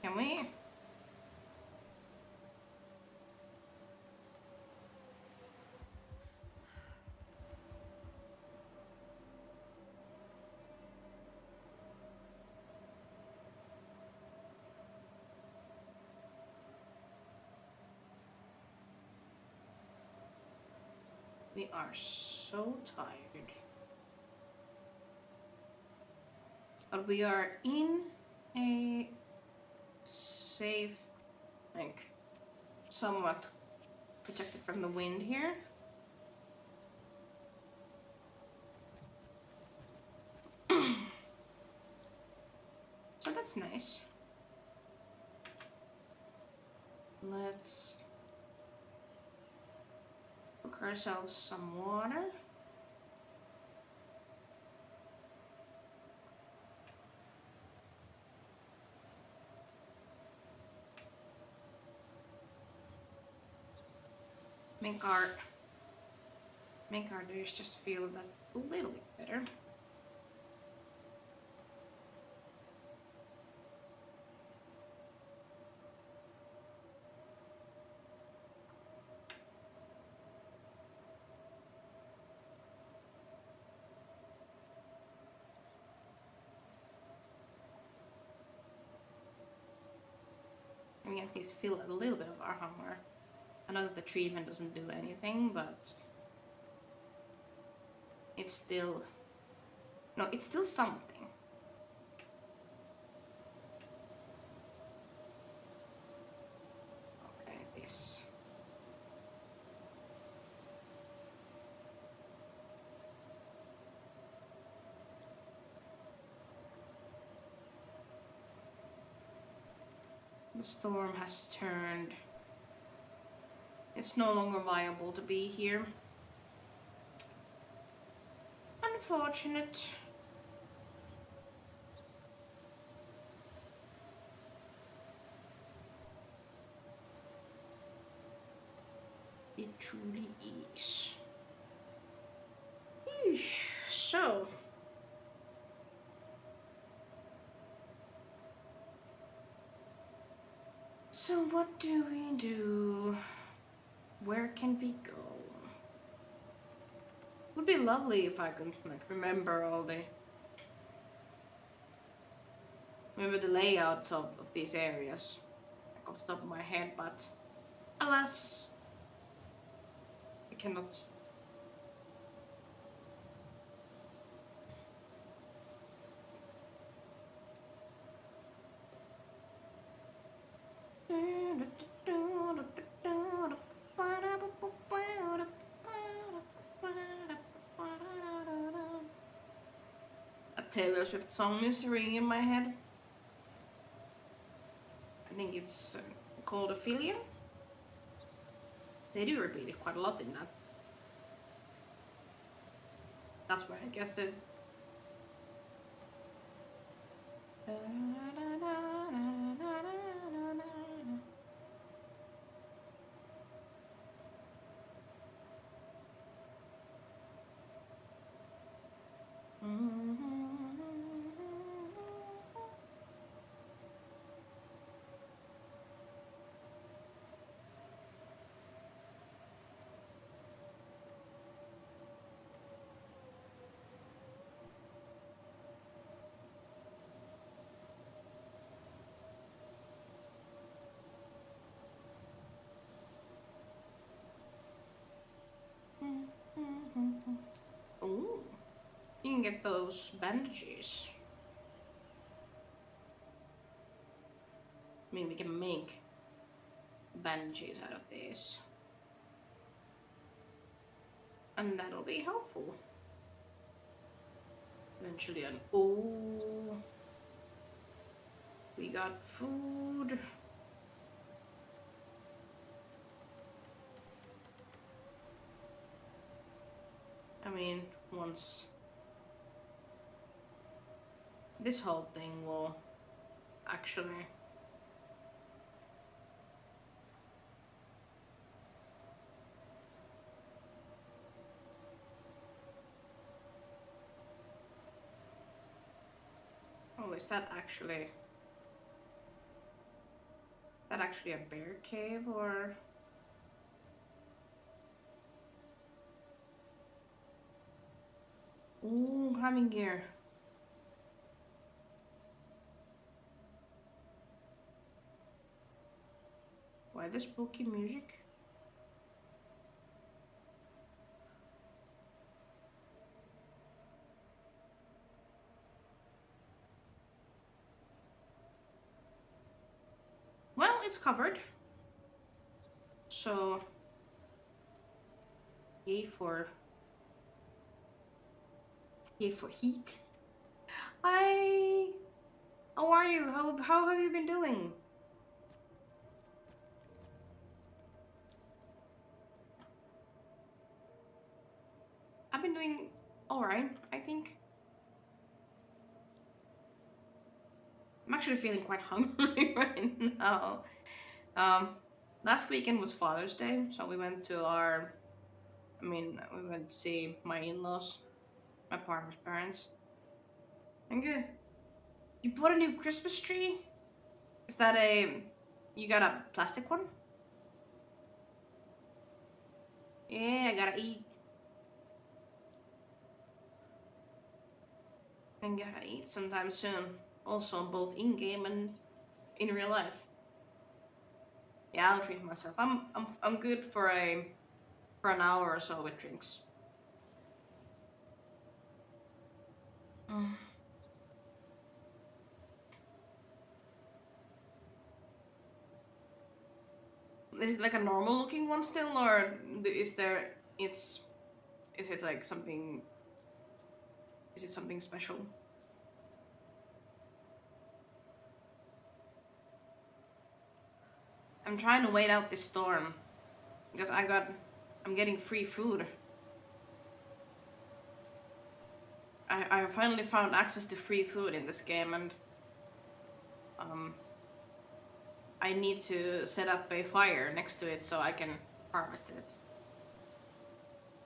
Can we? We are so tired. But we are in a safe, like, somewhat protected from the wind here. So that's nice. Let's cook ourselves some water. Make our days just feel that a little bit better. I mean, at least feel a little bit of our hunger. I know that the treatment doesn't do anything, but it's still... No, it's still something. Okay, this. The storm has turned. It's no longer viable to be here. Unfortunate. It truly is. So. So what do we do? Where can we go? Would be lovely if I could like remember all the remember the layouts of these areas, like off the top of my head, but alas, I cannot. A Taylor Swift song is ringing in my head. I think it's called Ophelia. They do repeat it quite a lot in that. That's why I guess it. Oh, you can get those bandages. I mean, we can make bandages out of this. And that'll be helpful. Eventually, oh, we got food. I mean, once this whole thing will actually. Oh, is that actually a bear cave or? Ooh, climbing gear. Why the spooky music? Well, it's covered. So, yay for heat. Hi. How are you? How have you been doing? I've been doing all right, I think. I'm actually feeling quite hungry right now. Um, Last weekend was Father's Day, so we went to we went to see my in-laws, my partner's parents. And good. You bought a new Christmas tree? Is that you got a plastic one? Yeah, I gotta eat. And gotta eat sometime soon. Also, both in game and in real life. Yeah, I'll treat myself. I'm good for an hour or so with drinks. Mm. Is it like a normal looking one still, or is there? Is it like something? Is it something special? I'm trying to wait out this storm because I'm getting free food. I finally found access to free food in this game, and um, I need to set up a fire next to it so I can harvest it.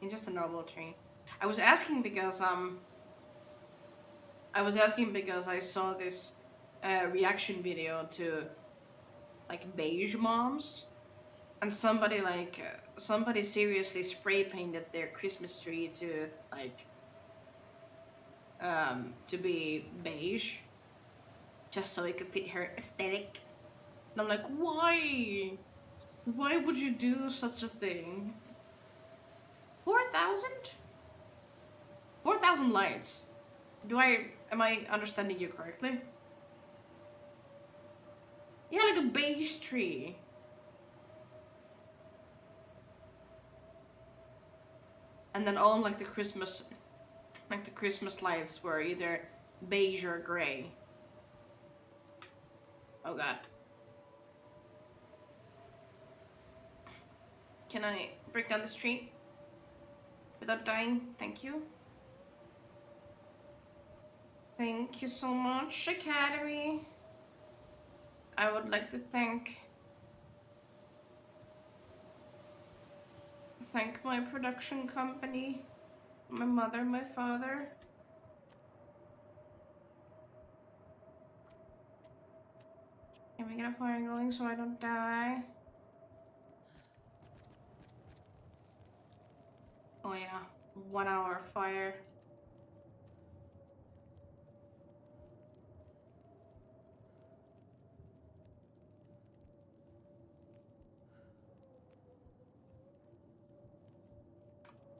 It's just a normal tree. I was asking because I saw this reaction video to like beige moms, and somebody seriously spray painted their Christmas tree to to be beige, just so it could fit her aesthetic. And I'm like, why? Why would you do such a thing? 4,000? 4,000 lights. Am I understanding you correctly? Yeah, like a beige tree. And then all like the Christmas lights were either beige or gray. Oh god. Can I break down this tree without dying? Thank you. Thank you so much, Academy. I would like to thank my production company, my mother, my father. Can we get a fire going so I don't die? Oh yeah, 1 hour fire.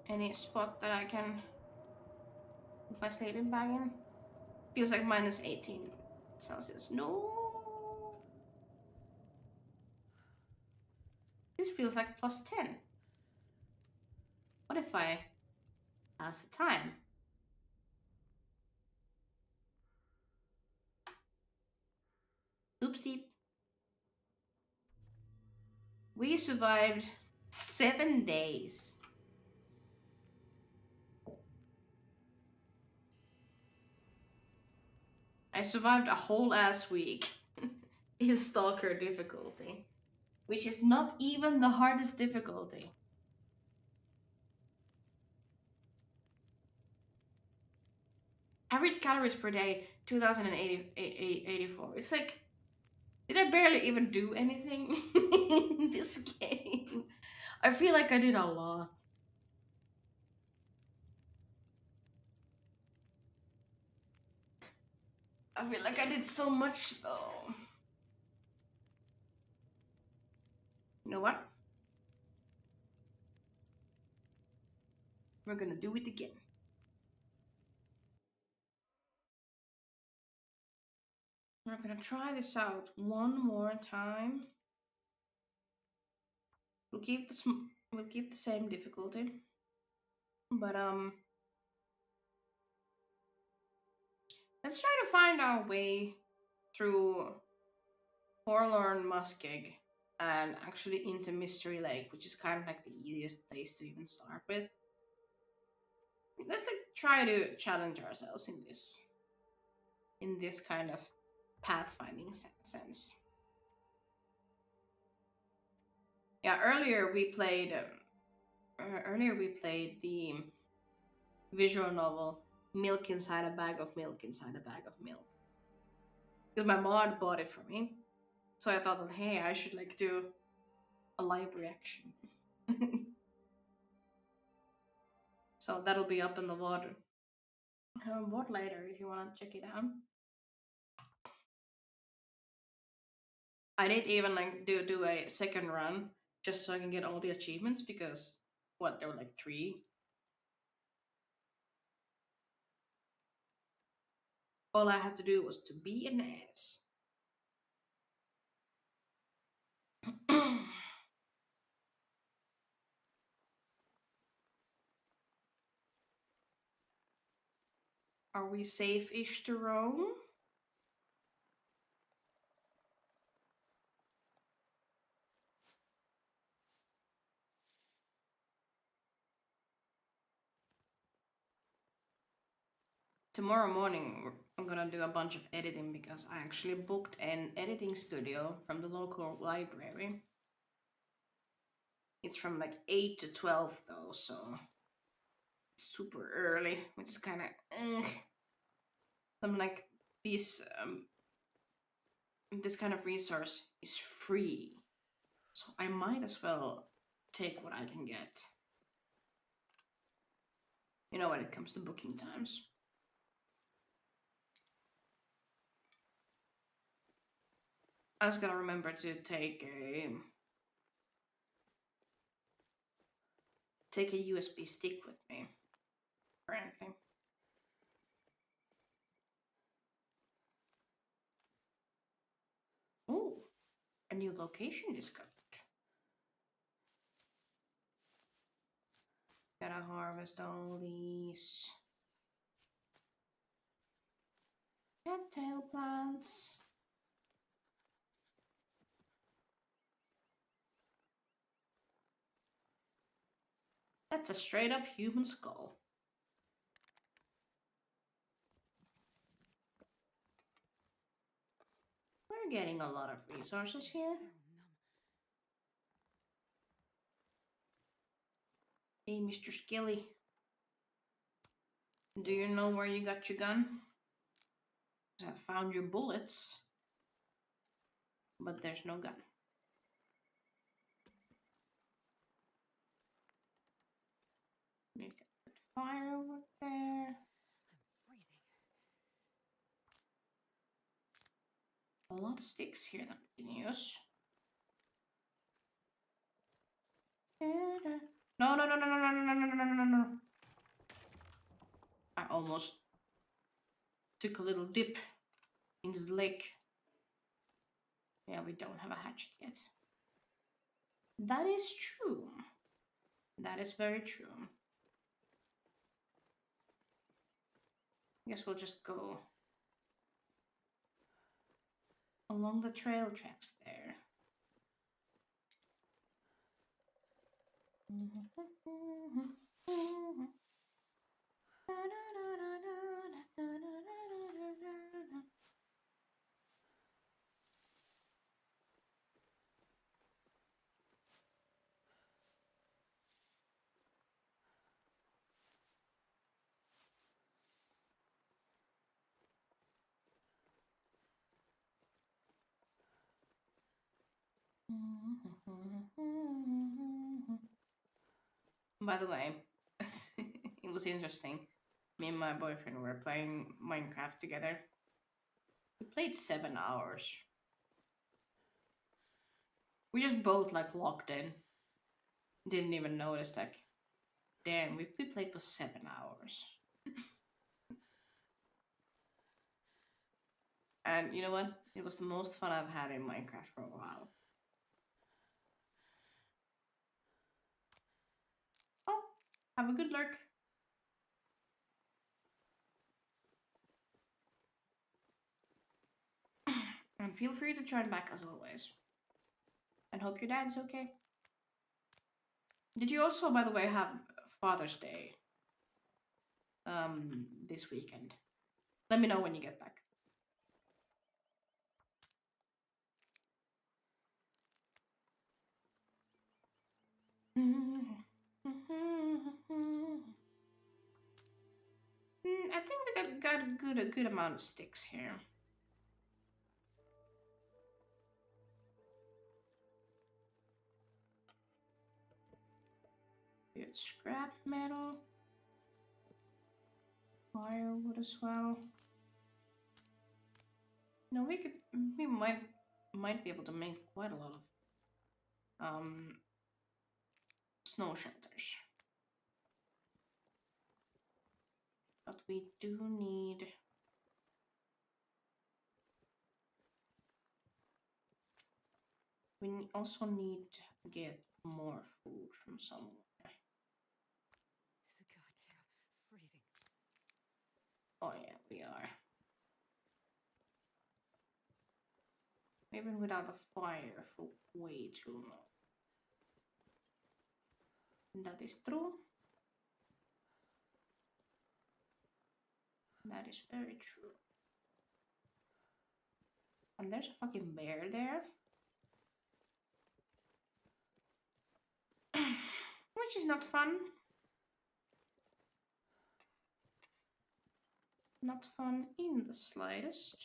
Any spot that I can put my sleeping bag in? Feels like minus 18 Celsius. No! This feels like plus 10. What if I pass the time? Oopsie. We survived 7 days. I survived a whole ass week in Stalker difficulty, which is not even the hardest difficulty. Average calories per day, 2,084. It's like, did I barely even do anything in this game? I feel like I did a lot. I feel like I did so much though. You know what? We're gonna do it again. We're gonna try this out one more time. We'll keep the same difficulty, but let's try to find our way through Forlorn Muskeg and actually into Mystery Lake, which is kind of like the easiest place to even start with. Let's like try to challenge ourselves in this kind of pathfinding sense. Yeah, earlier we played the visual novel Milk Inside a Bag of Milk Inside a Bag of Milk. Because my mod bought it for me. So I thought that, hey, I should like do a live reaction. So that'll be up in the water. What later if you want to check it out. I did even like do a second run just so I can get all the achievements because what there were like 3. All I had to do was to be an ass. Are we safe-ish to roam? Tomorrow morning, I'm gonna do a bunch of editing because I actually booked an editing studio from the local library. It's from like 8 to 12 though, so it's super early, which is kind of. I'm like, this this kind of resource is free, so I might as well take what I can get. You know, when it comes to booking times. I just gotta remember to take a USB stick with me. Apparently. Oh, a new location discovered. Gotta harvest all these cattail plants. That's a straight up human skull. We're getting a lot of resources here. Hey, Mr. Skilly. Do you know where you got your gun? I found your bullets, but there's no gun. You can put fire over there. I'm freezing. A lot of sticks here that we can use. No, no, no, no, no, no, no, no, no, no, no. I almost took a little dip into the lake. Yeah, we don't have a hatchet yet. That is true. That is very true. I guess we'll just go along the trail tracks there. By the way, it was interesting. Me and my boyfriend were playing Minecraft together. We played 7 hours. We just both like locked in. Didn't even notice, like, damn, we played for 7 hours. And you know what? It was the most fun I've had in Minecraft for a while. Oh, have a good lurk. And feel free to join back as always. And hope your dad's okay. Did you also, by the way, have Father's Day this weekend? Let me know when you get back. I think we got a good amount of sticks here. Good scrap metal, firewood as well. No, we might be able to make quite a lot of snow shelters. But we do need also need to get more food from somewhere. Goddamn freezing. Oh yeah, we are. We've been without the fire for way too long. That is true. That is very true. And there's a fucking bear there. Which is not fun. Not fun in the slightest.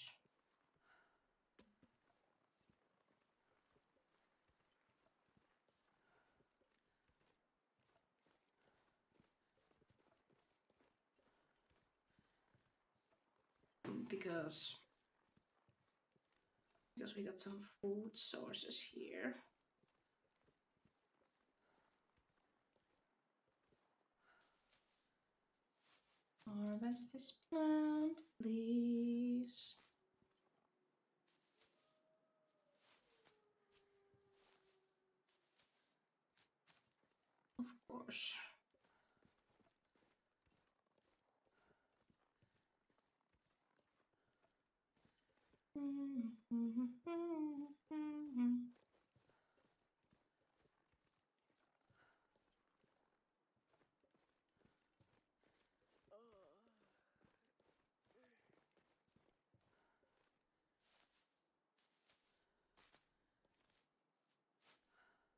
Because because we got some food sources here. Harvest this plant, please. Of course.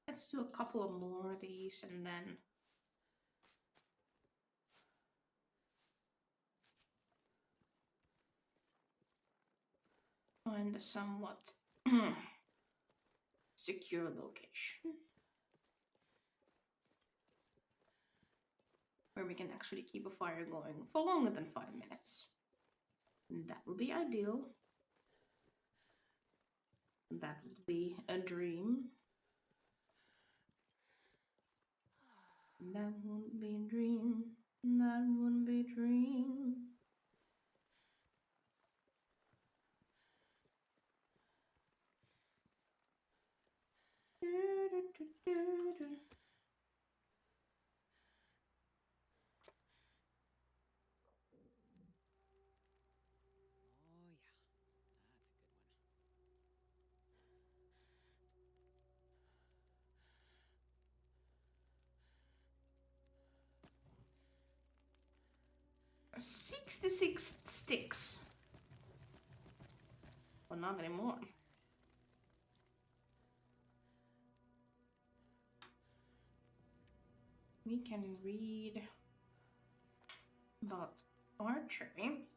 Let's do a couple of more of these and then find a somewhat secure location where we can actually keep a fire going for longer than 5 minutes. That would be ideal. That would be a dream. That wouldn't be a dream. That wouldn't be a dream. Oh, yeah. That's a good one. 66 sticks. Well, not anymore. We can read about archery.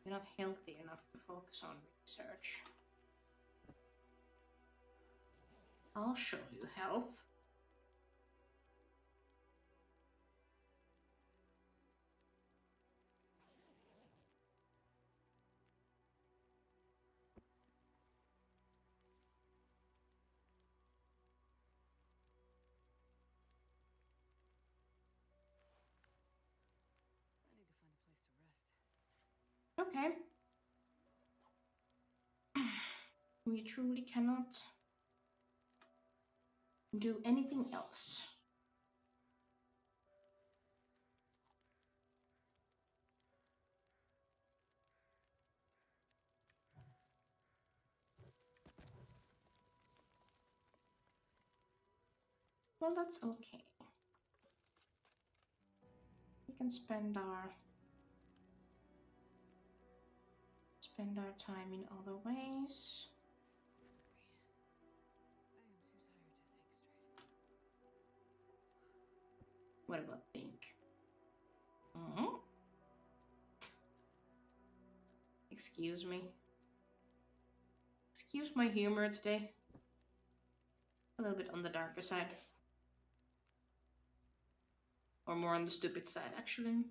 We're not healthy enough to focus on research. I'll show you health. I need to find a place to rest. Okay. We truly cannot do anything else. Well, that's okay. We can spend our time in other ways. I am too tired to think straight. What about think? Mm-hmm. Excuse me. Excuse my humor today. A little bit on the darker side. Or more on the stupid side, actually.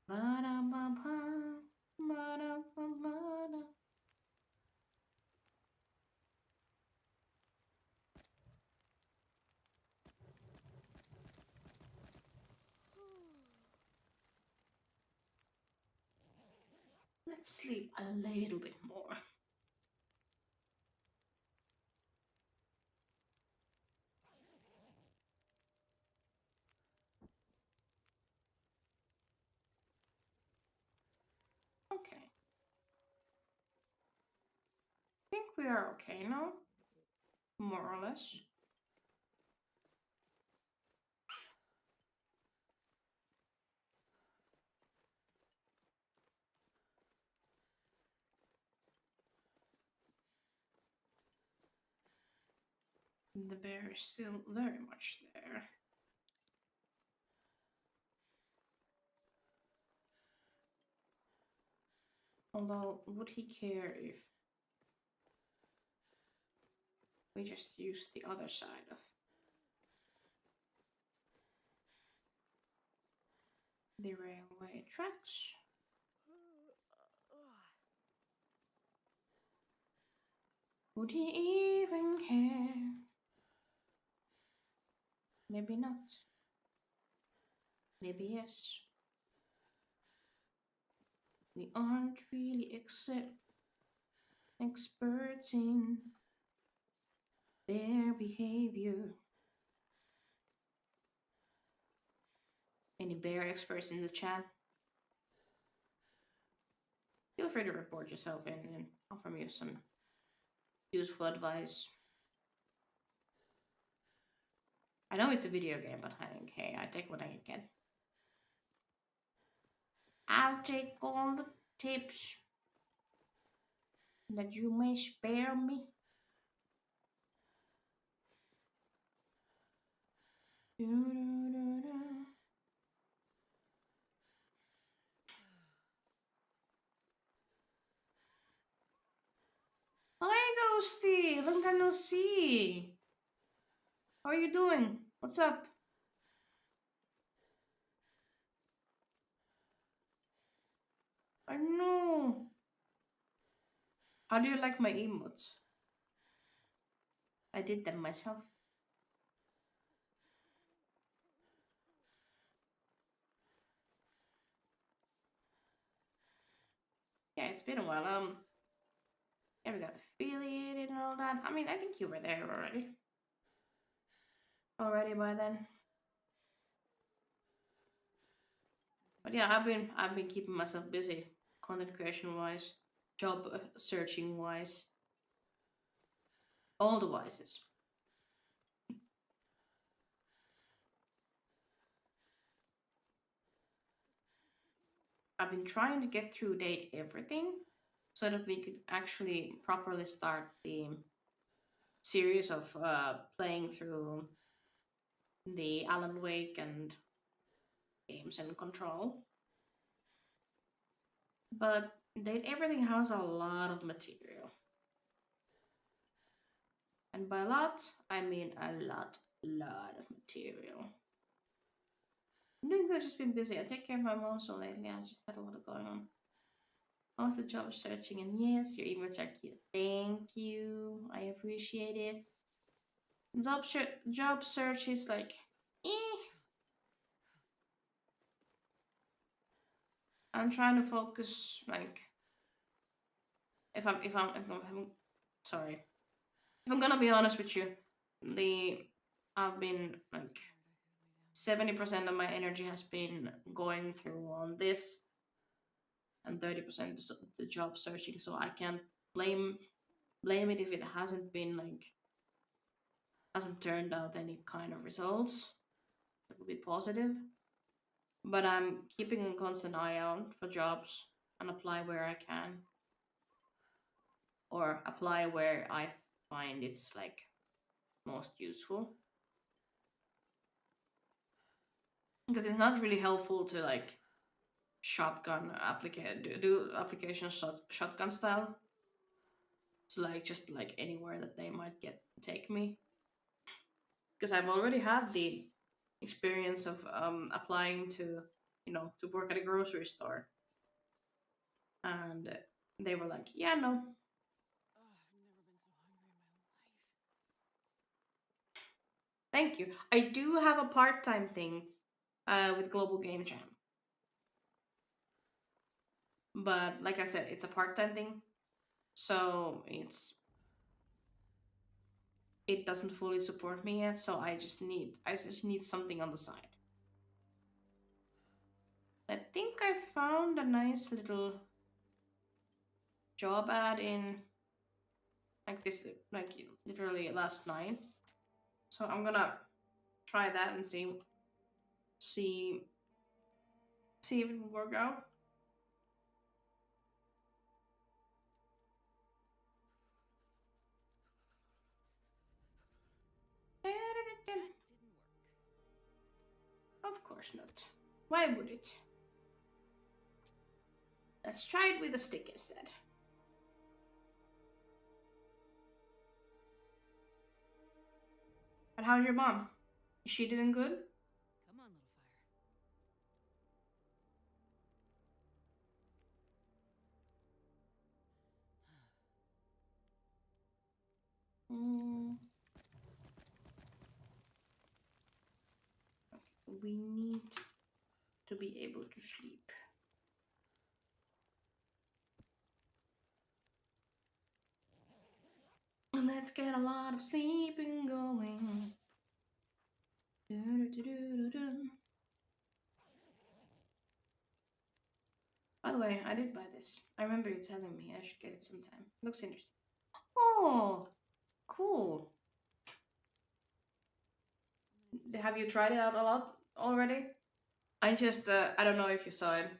Ba-da-ba-ba, ba-da-ba-ba-da. Let's sleep a little bit more. Okay. I think we are okay now. More or less. The bear is still very much there. Although, would he care if we just use the other side of the railway tracks? Would he even care? Maybe not. Maybe yes. We aren't really experts in bear behavior. Any bear experts in the chat? Feel free to report yourself in and offer me some useful advice. I know it's a video game, but hey, I take what I can get. I'll take all the tips that you may spare me. Do-do-do-do. Hi, Ghosty! Long time no see. How are you doing? What's up? I know. How do you like my emotes? I did them myself. Yeah, it's been a while. Yeah, we got affiliated and all that. I mean, I think you were there already. Already by then. But yeah, I've been keeping myself busy, content creation wise, job searching wise, all the wises. I've been trying to get through date everything so that we could actually properly start the series of playing through the Alan Wake and games and Control. But date everything has a lot of material. And by a lot, I mean a lot of material. I'm doing good, just been busy. I take care of my mom so lately. I just had a lot of going on. How's the job searching? And yes, your emotes are cute. Thank you. I appreciate it. Job search is like, eh. I'm trying to focus. Like, if I'm sorry. If I'm gonna be honest with you, the I've been like 70% of my energy has been going through on this, and 30% the job searching. So I can't blame blame it if it hasn't been like hasn't turned out any kind of results that would be positive. But I'm keeping a constant eye out for jobs and apply where I can, or apply where I find it's like most useful. Because it's not really helpful to like shotgun do application shotgun style. So like just like anywhere that they might get take me. Because I've already had the experience of applying to to work at a grocery store, and they were like, yeah, no. Oh, I've never been so hungry in my life. Thank you. I do have a part-time thing with Global Game Jam, but like I said, it's a part-time thing, so it doesn't fully support me yet. So I just need something on the side. I think I found a nice little job ad in like this, like literally last night. So I'm gonna try that and see see if it will work out. That didn't work. Of course not. Why would it? Let's try it with a stick instead. But how's your mom? Is she doing good? Come on, little fire. we need to be able to sleep. Let's get a lot of sleeping going. Do-do-do-do-do-do. By the way, I did buy this. I remember you telling me I should get it sometime. Looks interesting. Oh, cool. Have you tried it out a lot already? I just, I don't know if you saw it,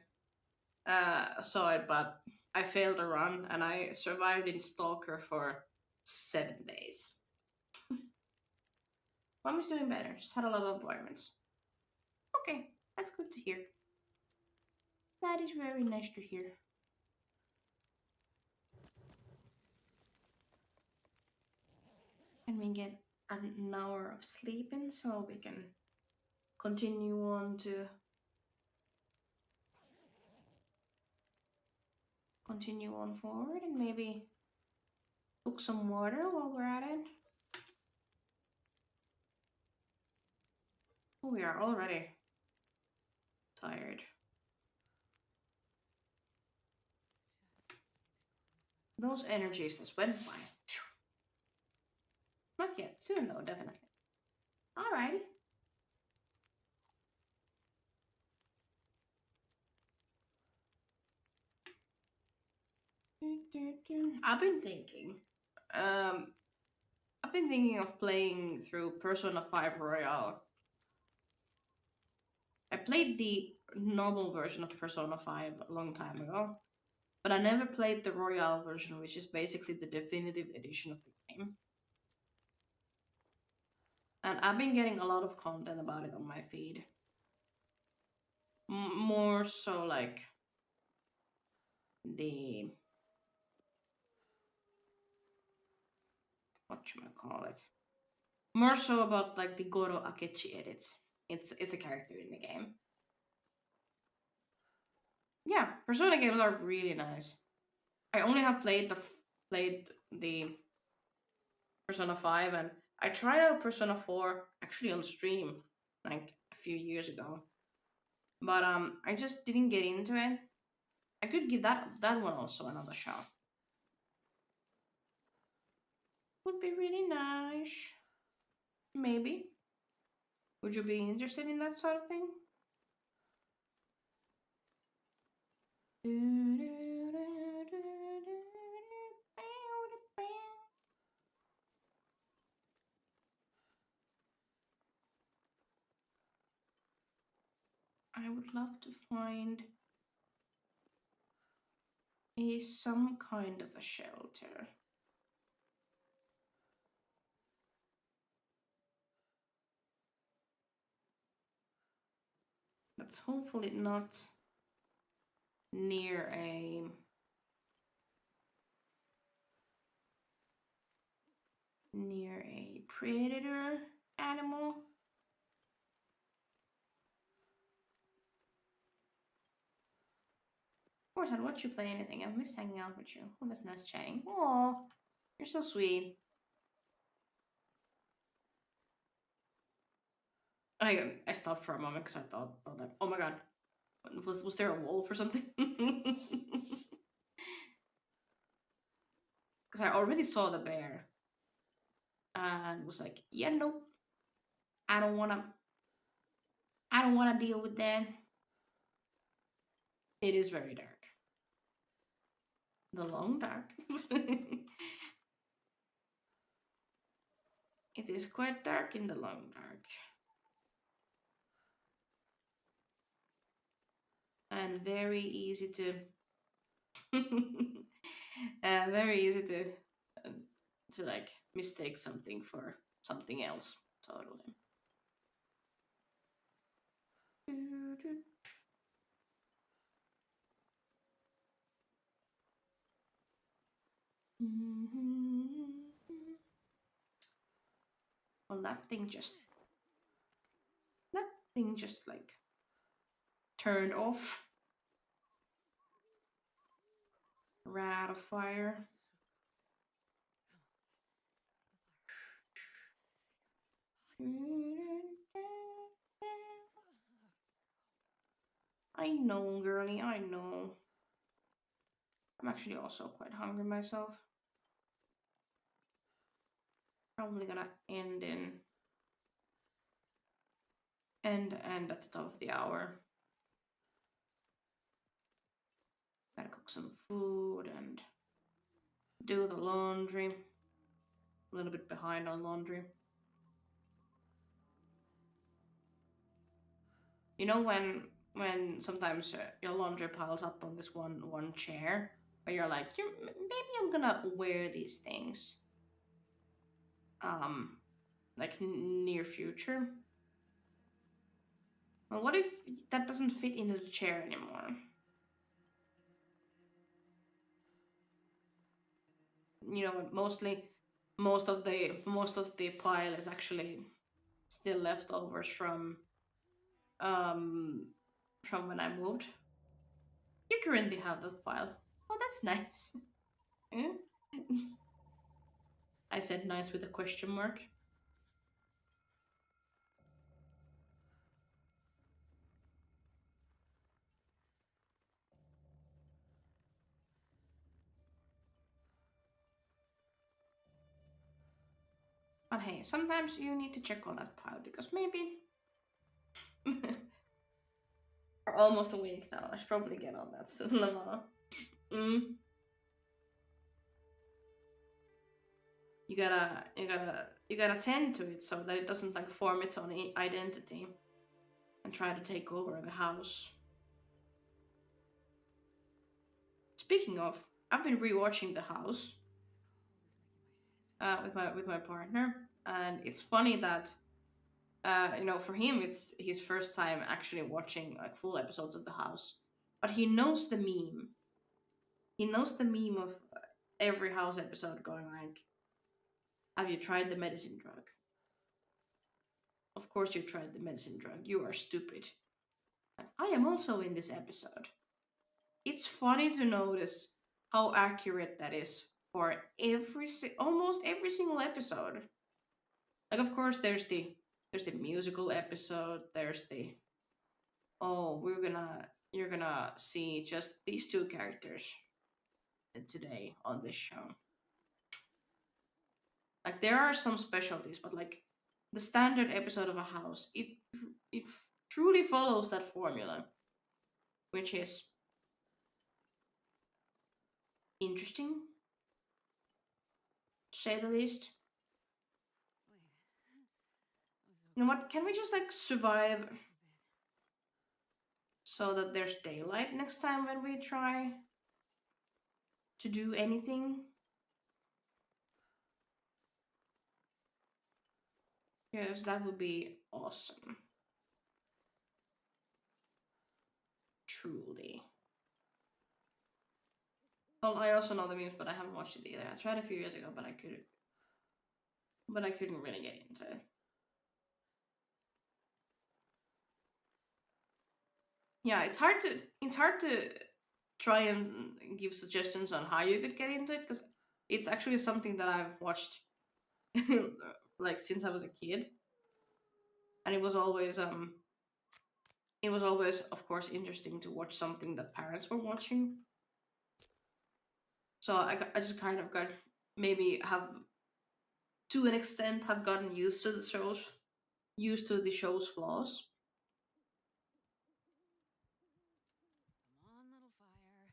but I failed a run and I survived in Stalker for 7 days. Mom is doing better. Just had a lot of appointments. Okay, that's good to hear. That is very nice to hear. And we get an hour of sleeping so we can continue on forward and maybe cook some water while we're at it. Oh, we are already tired. Those energies just went by. Not yet. Soon though, definitely. Alrighty. I've been thinking. Um, I've been thinking of playing through Persona 5 Royale. I played the normal version of Persona 5 a long time ago, but I never played the Royale version, which is basically the definitive edition of the game. And I've been getting a lot of content about it on my feed. More so like the what should I call it? More so about like the Goro Akechi edits. It's a character in the game. Yeah, Persona games are really nice. I only have played the Persona 5 and I tried out Persona 4 actually on stream like a few years ago. But I just didn't get into it. I could give that one also another shot. Would be really nice. Maybe. Would you be interested in that sort of thing? I would love to find some kind of a shelter. That's hopefully not near a predator animal. Of course, I'd watch you play anything. I've missed hanging out with you. I miss nice chatting. Aw, you're so sweet. I stopped for a moment because I thought like, oh my god, was there a wolf or something? Because I already saw the bear and was like, yeah, nope, I don't wanna, deal with that. It is very dark. The long dark. It is quite dark in the long dark. And very easy to very easy to like mistake something for something else. Totally. Well, that thing just like turned off, ran out of fire. I know, girly, I know. I'm actually also quite hungry myself. Probably gonna end at the top of the hour. Gotta cook some food and do the laundry. A little bit behind on laundry. You know when sometimes your laundry piles up on this one chair, where you're like, maybe I'm gonna wear these things, um, like near future. Well, what if that doesn't fit into the chair anymore? You know, mostly most of the pile is actually still leftovers um from when I moved. You currently have that pile. Oh, that's nice. Mm. I said nice with a question mark. But hey, sometimes you need to check on that pile because maybe we're almost awake now. I should probably get on that soon, Lama. Mm. You gotta tend to it so that it doesn't like form its own identity and try to take over the house. Speaking of, I've been rewatching The House with my partner, and it's funny that for him it's his first time actually watching like full episodes of The House, but he knows the meme. He knows the meme of every House episode going like, "Have you tried the medicine drug? Of course you tried the medicine drug. You are stupid." And I am also in this episode. It's funny to notice how accurate that is for almost every single episode. Like, of course, there's the musical episode. There's the, oh, you're gonna see just these two characters today on this show. Like, there are some specialties, but like the standard episode of a house, it truly follows that formula, which is interesting, to say the least. Wait, that was so You know good. what? Can we just like survive A bit. so that there's daylight next time when we try to do anything? Because that would be awesome. Truly. Well, I also know the memes, but I haven't watched it either. I tried a few years ago, but I couldn't really get into it. Yeah, it's hard to try and give suggestions on how you could get into it because it's actually something that I've watched like since I was a kid, and it was always of course interesting to watch something that parents were watching. So I just kind of got maybe have to an extent have gotten used to the show's flaws. Come on, little fire.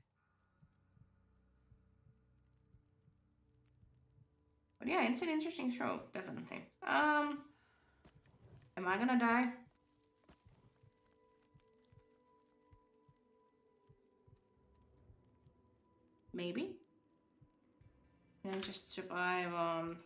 But yeah, it's an interesting show, definitely. Am I gonna die? Maybe. Can I just survive on?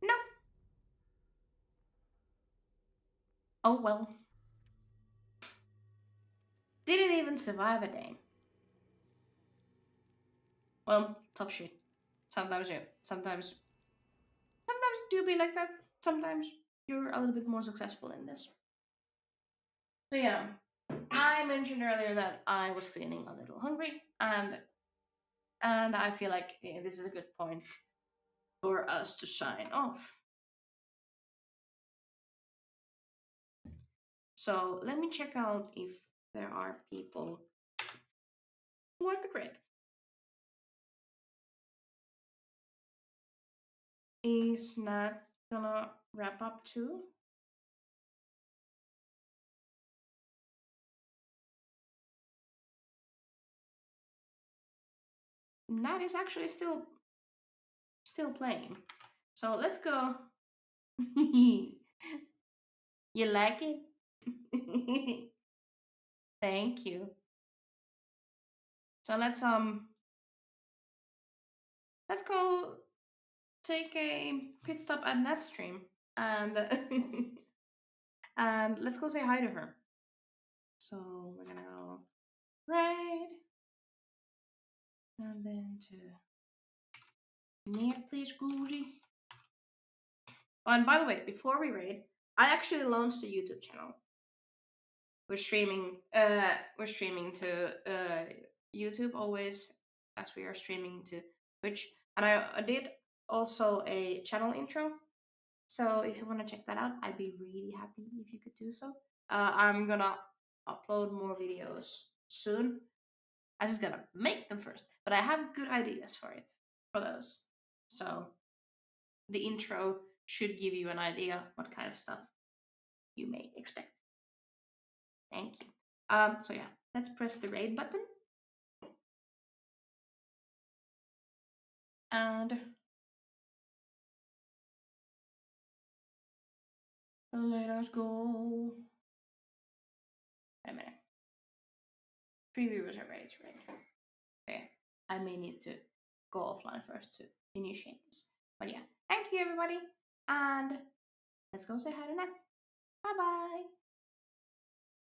No. Oh well. Didn't even survive a day. Well, tough shit. Sometimes you, sometimes it do be like that. Sometimes you're a little bit more successful in this. So yeah, I mentioned earlier that I was feeling a little hungry, and And I feel like this is a good point for us to sign off. So let me check out if there are people who I could rate. Is Nat gonna wrap up too? Nat is actually still playing. So let's go. You like it? Thank you. So let's go take a pit stop at Nat's stream and and let's go say hi to her. So we're gonna go right and then to Nat please Goody. Oh, and by the way, before we raid, I actually launched a YouTube channel. We're streaming to YouTube always as we are streaming to Twitch. And I did also a channel intro. So if you want to check that out, I'd be really happy if you could do so. I'm gonna upload more videos soon. I just gotta make them first. But I have good ideas for those. So the intro should give you an idea what kind of stuff you may expect. Thank you. So yeah, let's press the raid button. And let us go. Wait a minute. Three viewers are ready to raid. Okay. I may need to go offline first to initiate this. But yeah, thank you everybody. And let's go say hi to Nat. Bye bye.